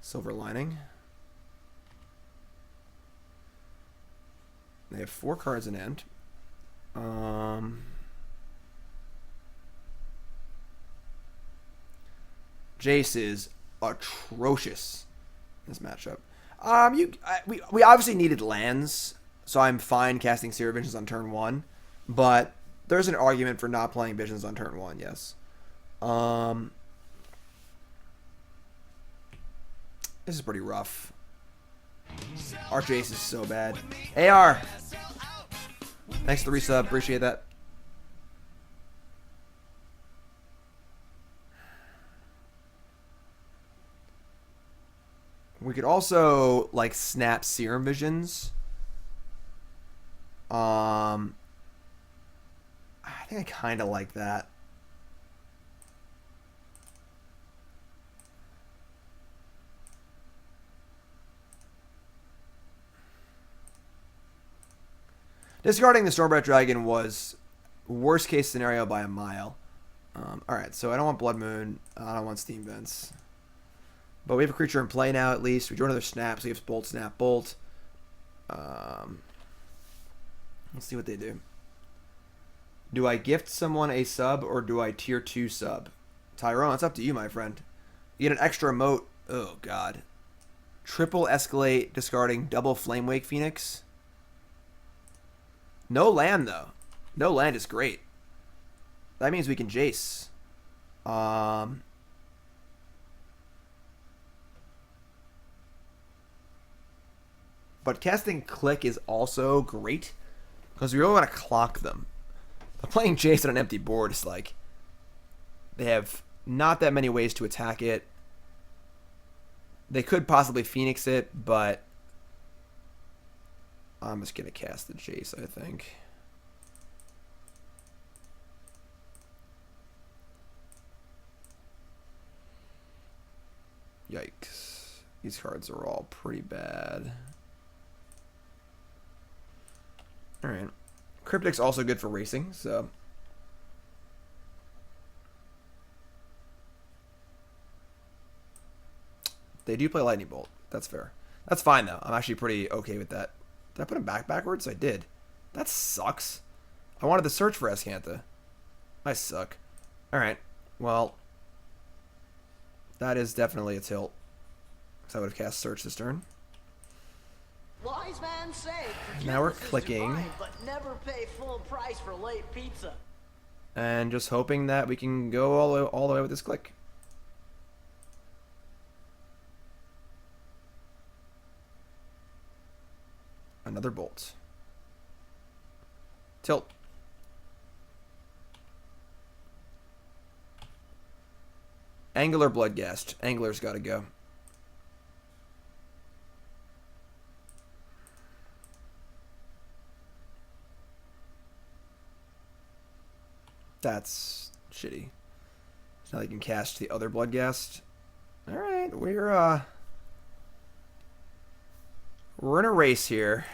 Silver Lining. They have 4 cards in hand. Jace is atrocious in this matchup. We obviously needed lands, so I'm fine casting Serum Visions on turn 1, but there's an argument for not playing Visions on turn 1, yes. This is pretty rough. Our Jace is so bad. AR! Thanks for the resub, appreciate that. We could also, like, snap Serum Visions. I think I kind of like that. Discarding the Stormbreath Dragon was worst case scenario by a mile. Alright, so I don't want Blood Moon. I don't want Steam Vents. But we have a creature in play now, at least. We drew another snap, so we have Bolt, Snap, Bolt. Let's see what they do. Do I gift someone a sub, or do I tier 2 sub? Tyrone, it's up to you, my friend. You get an extra emote. Oh, God. Triple Escalate, discarding double Flamewake Phoenix. No land, though. No land is great. That means we can Jace. But casting Clique is also great, because we really want to clock them. But playing Jace on an empty board is like, they have not that many ways to attack it. They could possibly Phoenix it, but I'm just going to cast the Jace, I think. Yikes. These cards are all pretty bad. Alright. Cryptic's also good for racing, so... They do play Lightning Bolt. That's fair. That's fine, though. I'm actually pretty okay with that. Did I put him backwards? I did. That sucks. I wanted to search for Azcanta. I suck. Alright. Well, that is definitely a tilt. Because I would have cast Search this turn. Wise man say, Now we're forgiveness is clicking. divine, but never pay full price for late pizza. And just hoping that we can go all the way with this Clique. Another Bolt. Tilt. Angler Bloodghast. Angler's got to go. That's shitty. So now they can cast the other Bloodghast. Alright, we're in a race here.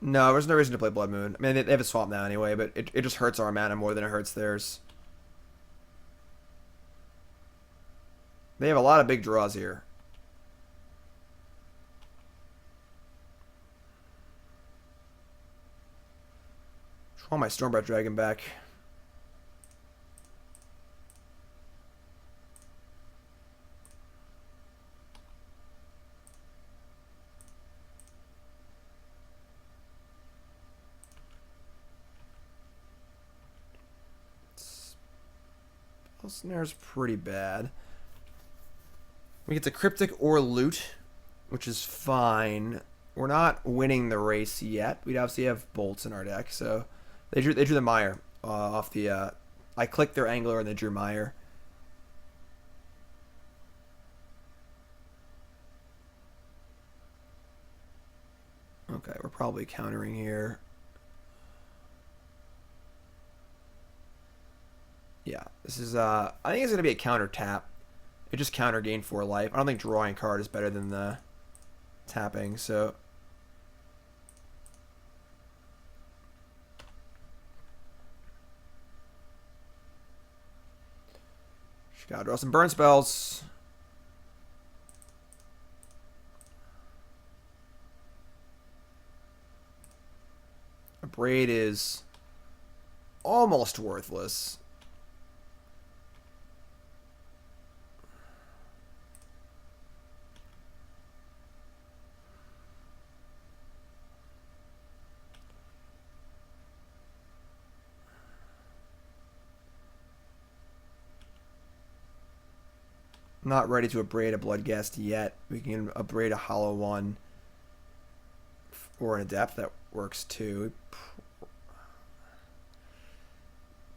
No, there's no reason to play Blood Moon. I mean, they have a swamp now anyway, but it just hurts our mana more than it hurts theirs. They have a lot of big draws here. Just want my Stormbreath Dragon back. Spell Snare's pretty bad. We get to Cryptic or Loot, which is fine. We're not winning the race yet. We obviously have bolts in our deck, so they drew the Mire off the. I clicked their Angler and they drew Mire. Okay, we're probably countering here. Yeah, this is. I think it's gonna be a counter tap. It just counter gain 4 life. I don't think drawing card is better than the tapping, so. Just gotta draw some burn spells. Abrade is almost worthless. Not ready to Abrade a Bloodghast yet. We can Abrade a Hollow one or an Adept. That works too.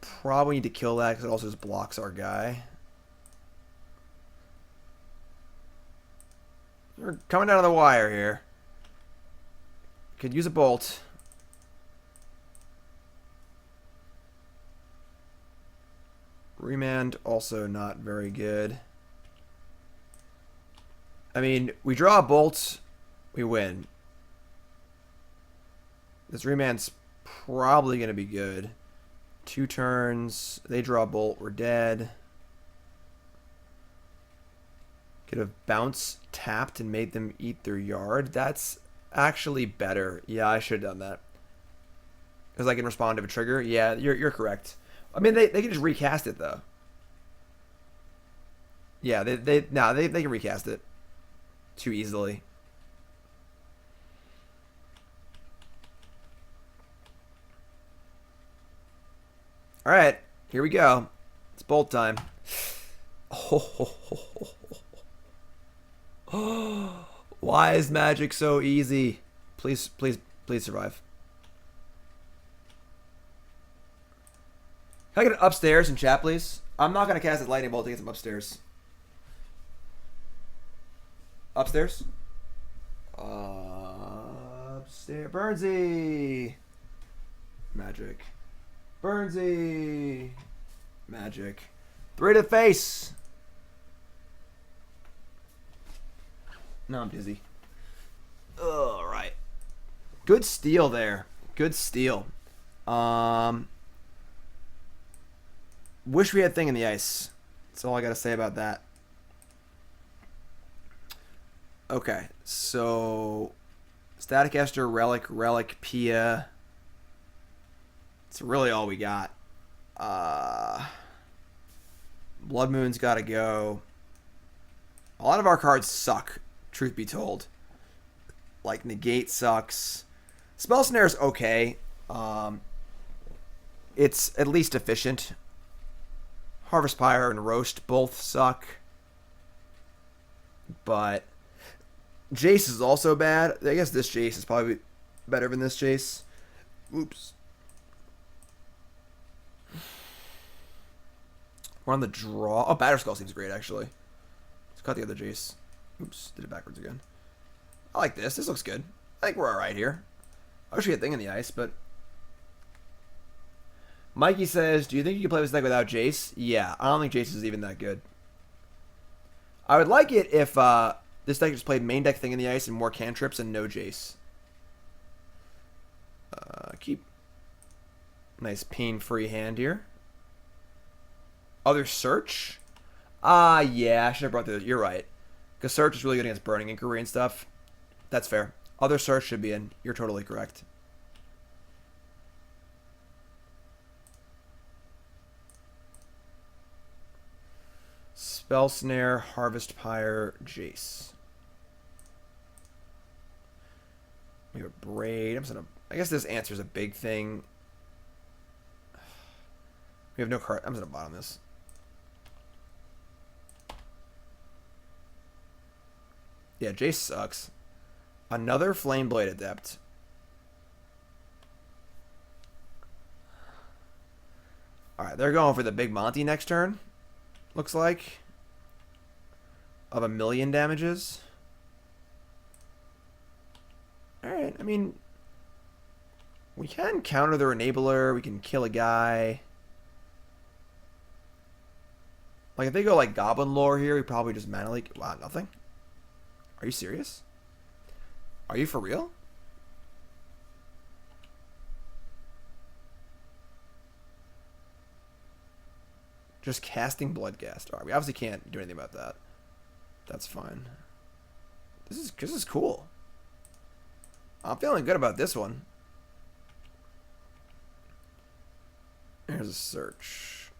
Probably need to kill that because it also just blocks our guy. We're coming down to the wire here. Could use a Bolt. Remand also not very good. I mean, we draw a bolt, we win. This Remand's probably going to be good. 2 turns, they draw a bolt, we're dead. Could have bounce tapped and made them eat their yard. That's actually better. Yeah, I should have done that. Because I can respond to a trigger. Yeah, you're correct. I mean, they can just recast it, though. Yeah, they can recast it too easily. All right, here we go. It's bolt time. Oh, why is magic so easy? Please, please, please survive. Can I get it upstairs in chat, please? I'm not going to cast a lightning bolt to get them upstairs. Upstairs? Upstairs. Burnsy! Magic. Burnsy! Magic. 3 to the face! No, I'm dizzy. Alright. Good steal there. Good steal. Wish we had Thing in the Ice. That's all I gotta say about that. Okay, so Staticaster, Relic, Pia. That's really all we got. Blood Moon's gotta go. A lot of our cards suck, truth be told. Like, Negate sucks. Spell Snare's okay. It's at least efficient. Harvest Pyre and Roast both suck. But Jace is also bad. I guess this Jace is probably better than this Jace. Oops. We're on the draw. Oh, Batterskull seems great, actually. Let's cut the other Jace. Oops, did it backwards again. I like this. This looks good. I think we're alright here. I wish we had Thing in the Ice, but... Mikey says, do you think you can play this deck without Jace? Yeah, I don't think Jace is even that good. I would like it if this deck just played main deck Thing in the Ice and more cantrips and no Jace. Keep. Nice pain-free hand here. Other Search? Yeah, I should have brought the... You're right. Because Search is really good against Burning Inquiry and stuff. That's fair. Other Search should be in. You're totally correct. Spell Snare, Harvest Pyre, Jace. We have Abrade. I guess this answers a big thing. We have no card. I'm just gonna bottom this. Yeah, Jace sucks. Another Flameblade Adept. Alright, they're going for the big Monty next turn. Looks like. Of 1,000,000 damages. Alright, I mean... We can counter their Enabler. We can kill a guy. Like, if they go, like, Goblin Lore here, we probably just Mana Leak. Wow, nothing? Are you serious? Are you for real? Just casting Bloodghast. Alright, we obviously can't do anything about that. That's fine. This is cool. I'm feeling good about this one. Here's a search.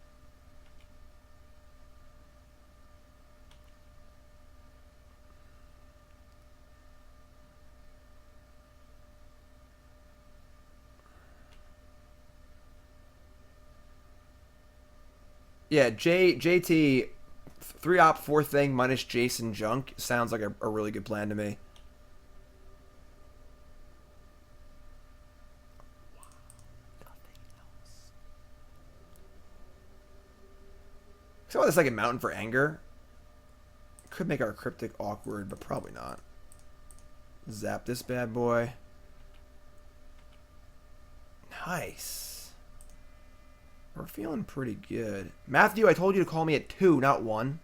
Yeah, JT, 3-op, 4 thing minus Jason Junk sounds like a really good plan to me. So the second Mountain for Anger. Could make our Cryptic awkward, but probably not. Zap this bad boy. Nice. We're feeling pretty good. Matthew, I told you to call me at 2, not 1.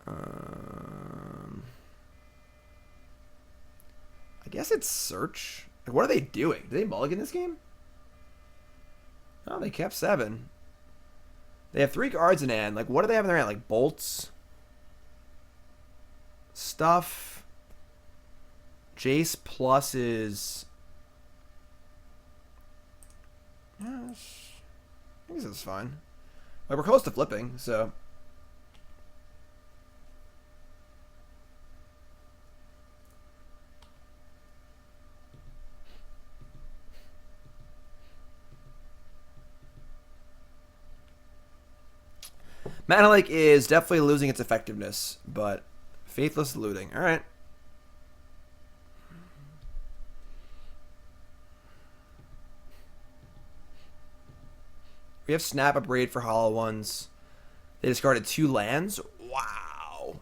I guess it's search. Like, what are they doing? Did they mulligan this game? Oh, they kept 7. They have 3 cards in hand. Like, what do they have in their hand? Like, bolts? Stuff. Jace plus is... Yeah, I think this is fine. Like, we're close to flipping, so... Mana Lake is definitely losing its effectiveness, but Faithless looting. All right. We have Snap Abrade for hollow ones. They discarded 2 lands. Wow.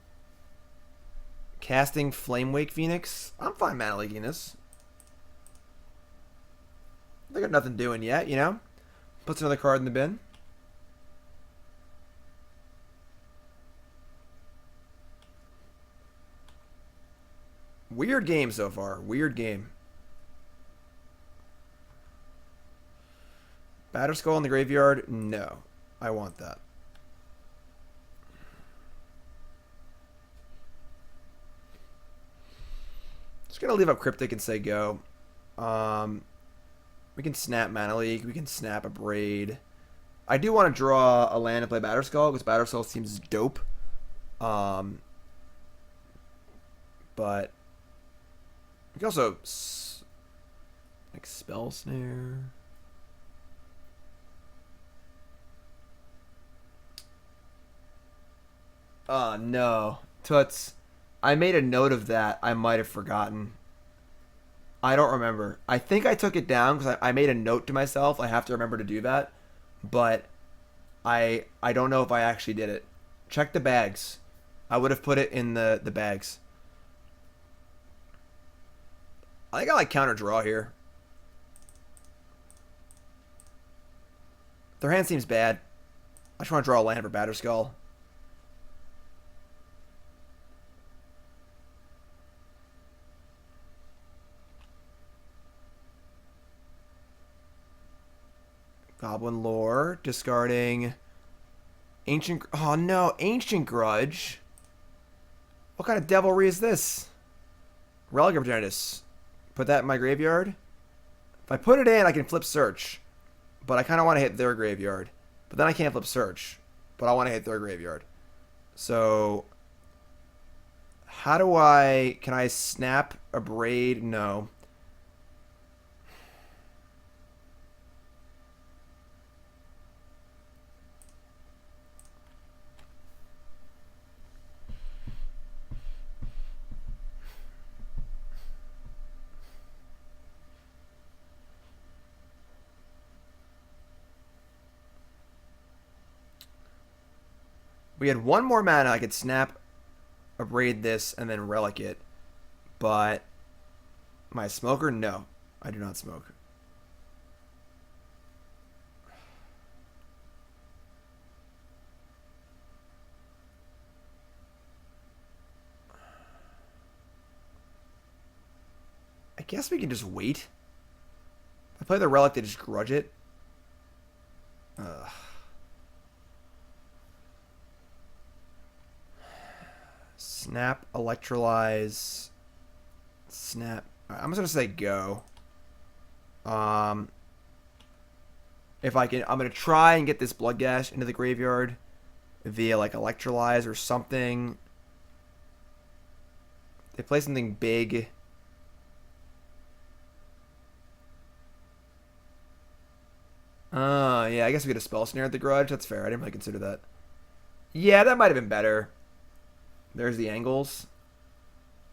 Casting Flamewake Phoenix. I'm fine Mana Laking this. They got nothing doing yet, you know? Puts another card in the bin. Weird game so far. Weird game. Batterskull in the graveyard? No. I want that. Just gonna leave up Cryptic and say go. We can snap Mana Leak. We can snap Abrade. I do want to draw a land and play Batterskull because Batterskull seems dope. But we can also like Spell Snare. No. Toots. I made a note of that. I might have forgotten. I don't remember. I think I took it down because I made a note to myself. I have to remember to do that. But I don't know if I actually did it. Check the bags. I would have put it in the bags. I think I like counter draw here. Their hand seems bad. I just want to draw a land for Batterskull. Goblin Lore, discarding Ancient... Oh no, Ancient Grudge. What kind of devilry is this? Relic of Progenitus. Put that in my graveyard. If I put it in, I can flip search. But I kind of want to hit their graveyard. But then I can't flip search. But I want to hit their graveyard. So... How do I... Can I snap Abrade? No. We had one more mana. I could snap, Abrade this, and then relic it. But my smoker? No. I do not smoke. I guess we can just wait. If I play the relic, they just grudge it. Ugh. Snap, Electrolyze, snap. I'm just gonna say go. If I can, I'm gonna try and get this Blood Gash into the graveyard via like Electrolyze or something. They play something big. Yeah, I guess we get a Spell Snare at the Grudge. That's fair. I didn't really consider that. Yeah, that might have been better. There's the angles.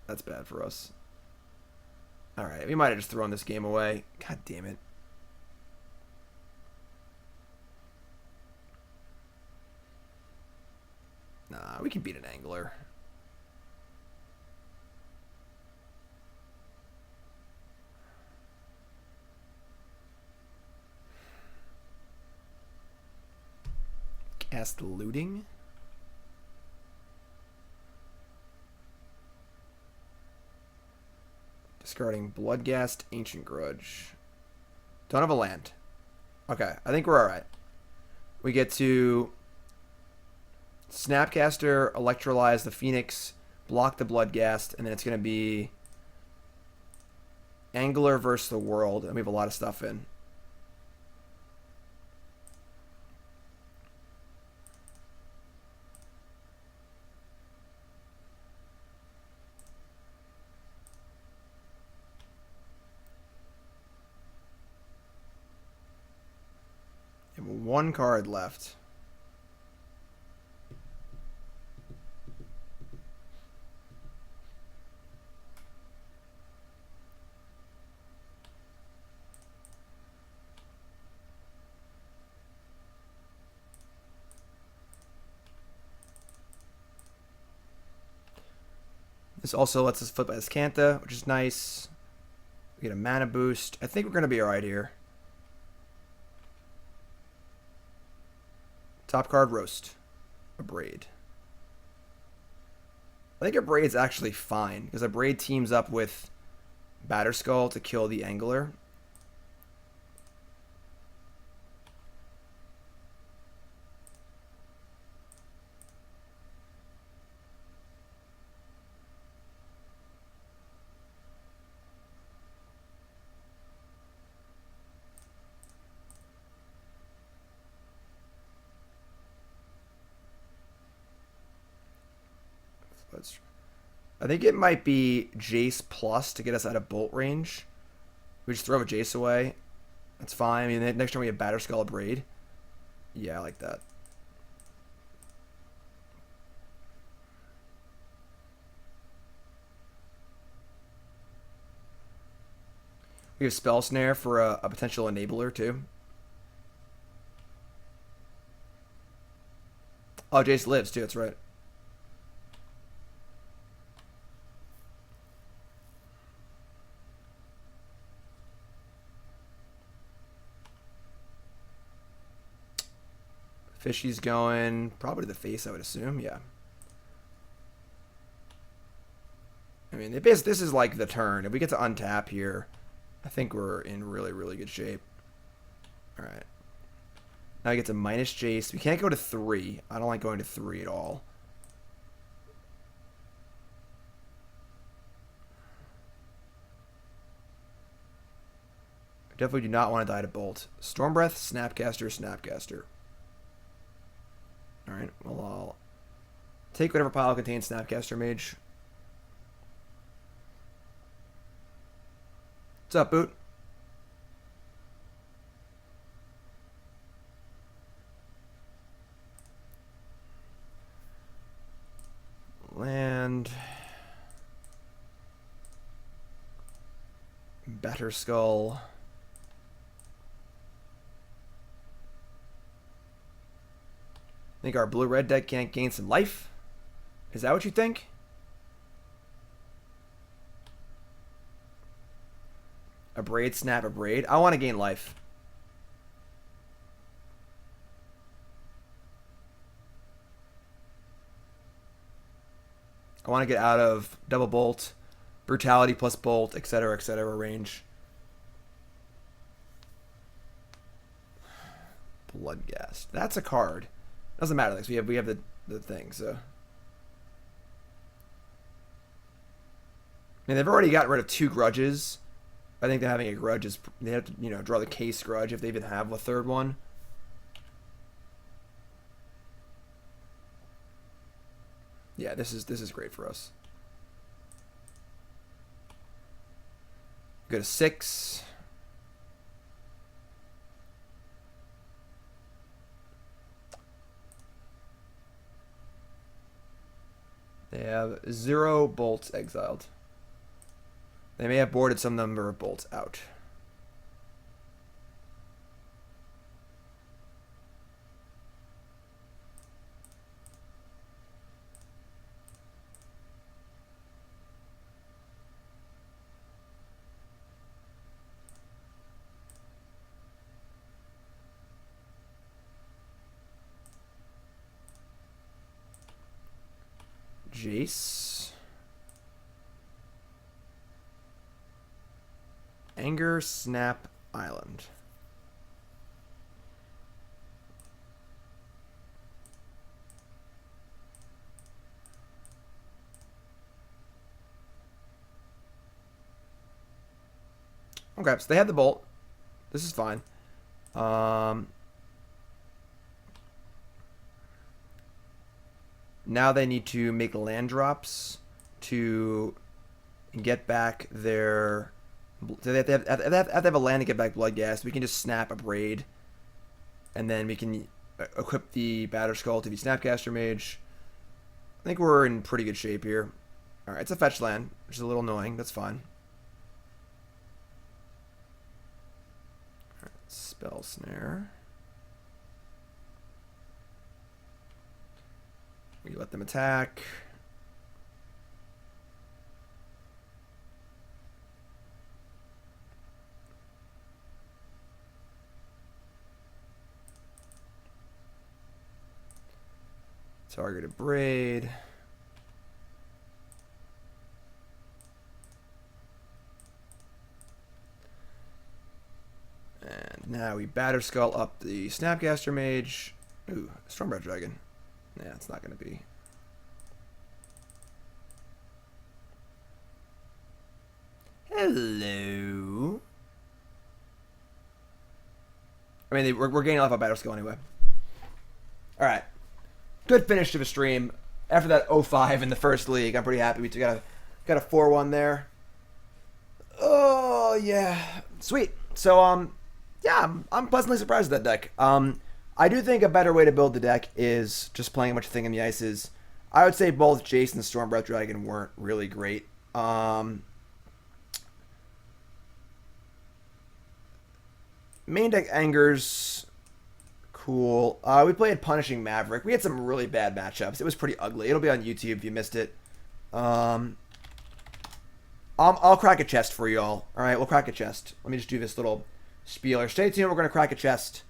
That's bad for us. Alright, we might have just thrown this game away. God damn it. Nah, we can beat an angler. Cast Looting. Discarding Bloodghast, Ancient Grudge. Don't have a land. Okay, I think we're alright. We get to Snapcaster, Electrolyze the Phoenix, block the Bloodghast, and then it's going to be Angler versus the World, and we have a lot of stuff in. We have one card left. This also lets us flip Azcanta, which is nice. We get a mana boost. I think we're going to be alright here. Top card, Roast. Abrade. I think Abrade's actually fine, because Abrade teams up with Batterskull to kill the Angler. I think it might be Jace plus to get us out of bolt range. We just throw a Jace away. That's fine. I mean, next turn we have Batterskull Abrade. Yeah, I like that. We have Spell Snare for a potential enabler too. Oh, Jace lives too. That's right. Fishy's going probably to the face, I would assume. Yeah. I mean, this is like the turn. If we get to untap here, I think we're in really, really good shape. All right. Now we get to minus Jace. We can't go to 3. I don't like going to 3 at all. I definitely do not want to die to Bolt. Stormbreath, Snapcaster, Snapcaster. Alright, well, I'll take whatever pile contains Snapcaster Mage. What's up, Boot? Land. Batterskull. Think our blue-red deck can't gain some life? Is that what you think? Abrade, snap, Abrade. I want to gain life. I want to get out of double bolt, brutality plus bolt, etc., range. Bloodghast. That's a card. Doesn't matter, because we have the thing, so. I mean, they've already gotten rid of 2 grudges. I think that having a grudge is, they have to, draw the case grudge if they even have a 3rd one. Yeah, this is great for us. Go to 6. They have 0 bolts exiled. They may have boarded some number of bolts out. Jace. Anger, Snap, Island. Okay, so they had the bolt. This is fine. Now they need to make land drops to get back their... They have to have a land to get back Bloodghast. We can just snap Abrade, and then we can equip the Batterskull to be Snapcaster Mage. I think we're in pretty good shape here. Alright, it's a fetch land, which is a little annoying. That's fine. Alright, Spell Snare. We let them attack. Target Abrade. And now we Batterskull up the Snapcaster Mage. Ooh, Stormbreath Dragon. Yeah, it's not going to be. Hello. I mean, we're getting off of Batterskull anyway. All right. Good finish to the stream. After that 0-5 in the first league, I'm pretty happy. We got a 4-1 there. Oh yeah, sweet. So yeah, I'm pleasantly surprised with that deck. I do think a better way to build the deck is just playing a bunch of Thing in the Ices. I would say both Jace and Stormbreath Dragon weren't really great. Main deck Angers. Cool. We played Punishing Maverick. We had some really bad matchups. It was pretty ugly. It'll be on YouTube if you missed it. I'll crack a chest for y'all. All right, we'll crack a chest. Let me just do this little spieler. Stay tuned. We're gonna crack a chest,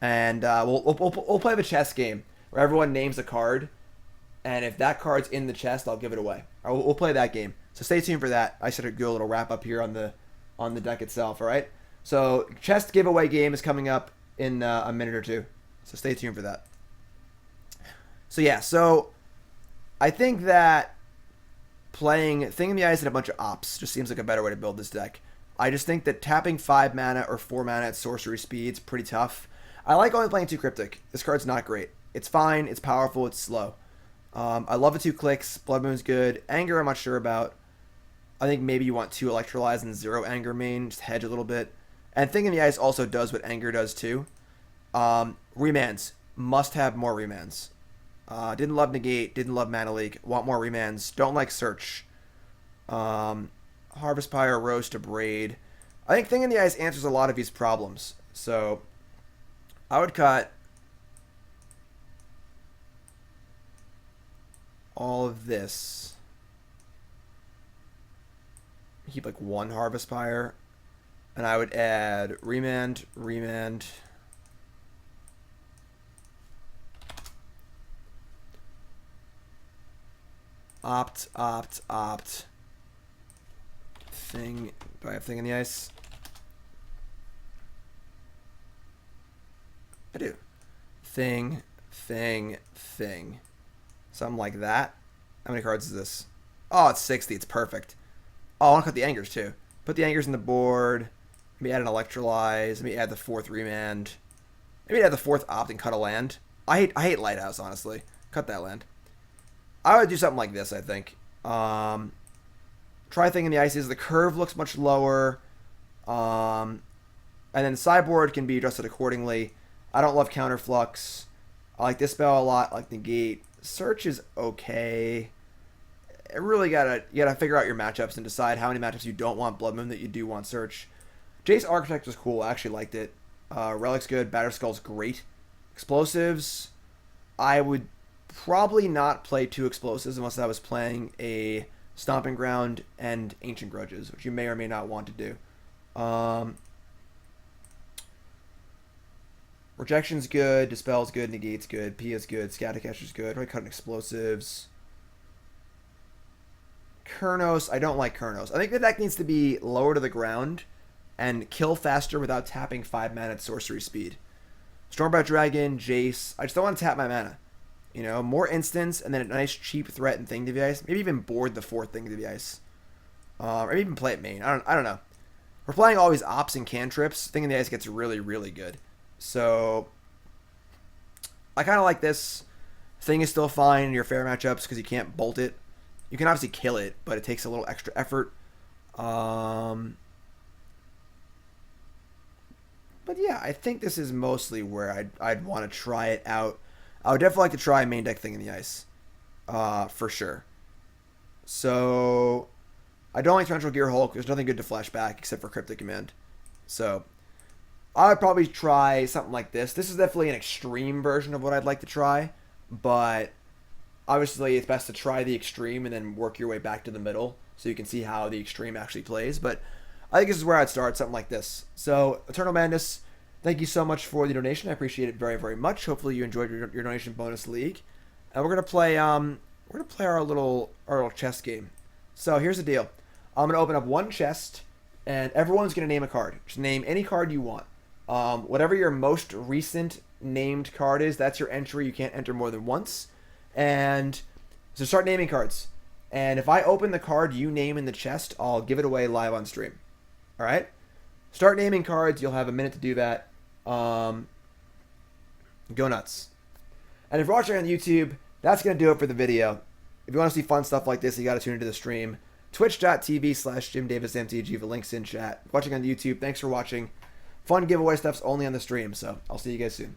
and we'll play the chess game where everyone names a card, and if that card's in the chest, I'll give it away. We'll play that game. So stay tuned for that. I should do a little wrap up here on the deck itself. All right. So chest giveaway game is coming up in a minute or two, so stay tuned for that. So yeah, so I think that playing Thing in the Ice and a bunch of ops just seems like a better way to build this deck. I just think that tapping 5 mana or 4 mana at sorcery speed's pretty tough. I like only playing 2 Cryptic. This card's not great. It's fine, it's powerful, it's slow. I love the 2 clicks. Blood Moon's good. Anger I'm not sure about. I think maybe you want 2 Electrolyze and 0 Anger main, just hedge a little bit. And Thing in the Ice also does what Anger does too. Remands. Must have more remands. Didn't love Negate. Didn't love Mana Leak. Want more remands. Don't like Search. Harvest Pyre, Roast, Abrade. I think Thing in the Ice answers a lot of these problems. So I would cut all of this. Keep like 1 Harvest Pyre. And I would add Remand. Opt. Thing. Do I have Thing in the Ice? I do. Thing. Something like that. How many cards is this? Oh, it's 60. It's perfect. Oh, I want to cut the Angers too. Put the Angers in the board. Maybe add an Electrolyze. Maybe add the 4th Remand. Maybe add the 4th Opt and cut a land. I hate Lighthouse, honestly. Cut that land. I would do something like this, I think. Try Thing in the Ices. The curve looks much lower. And then Sideboard can be adjusted accordingly. I don't love Counterflux. I like Dispel a lot. I like Negate. Search is okay. You gotta figure out your matchups and decide how many matchups you don't want Blood Moon that you do want Search. Jace Architect was cool. I actually liked it. Relic's good. Batterskull's great. Explosives, I would probably not play 2 explosives unless I was playing a Stomping Ground and Ancient Grudges, which you may or may not want to do. Rejection's good. Dispel's good. Negate's good. Pia's good. Staticaster's good. Right, cutting explosives. Kurnos. I don't like Kurnos. I think the deck needs to be lower to the ground and kill faster without tapping 5 mana at sorcery speed. Stormbreath Dragon, Jace. I just don't want to tap my mana. You know, more instants and then a nice cheap threat and Thing to the Ice. Maybe even board the 4th Thing to the Ice. Or maybe even play it main. I don't know. We're playing all these ops and cantrips. Thing in the Ice gets really, really good. So I kind of like this. Thing is still fine in your fair matchups because you can't bolt it. You can obviously kill it, but it takes a little extra effort. But yeah, I think this is mostly where I'd want to try it out. I would definitely like to try main deck Thing in the Ice. For sure. So I don't like Torrential Gear Hulk. There's nothing good to flash back except for Cryptic Command. So I would probably try something like this. This is definitely an extreme version of what I'd like to try. But obviously it's best to try the extreme and then work your way back to the middle so you can see how the extreme actually plays. But I think this is where I'd start, something like this. So EternalMadness, thank you so much for the donation. I appreciate it very, very much. Hopefully you enjoyed your donation bonus league. And we're gonna play our little chess game. So here's the deal. I'm gonna open up one chest and everyone's gonna name a card. Just name any card you want. Whatever your most recent named card is, that's your entry. You can't enter more than once. And so start naming cards. And if I open the card you name in the chest, I'll give it away live on stream. All right? Start naming cards. You'll have a minute to do that. Go nuts. And if you're watching on YouTube, that's going to do it for the video. If you want to see fun stuff like this, you got to tune into the stream. Twitch.tv/JimDavisMTG. The link's in chat. Watching on YouTube, thanks for watching. Fun giveaway stuff's only on the stream, so I'll see you guys soon.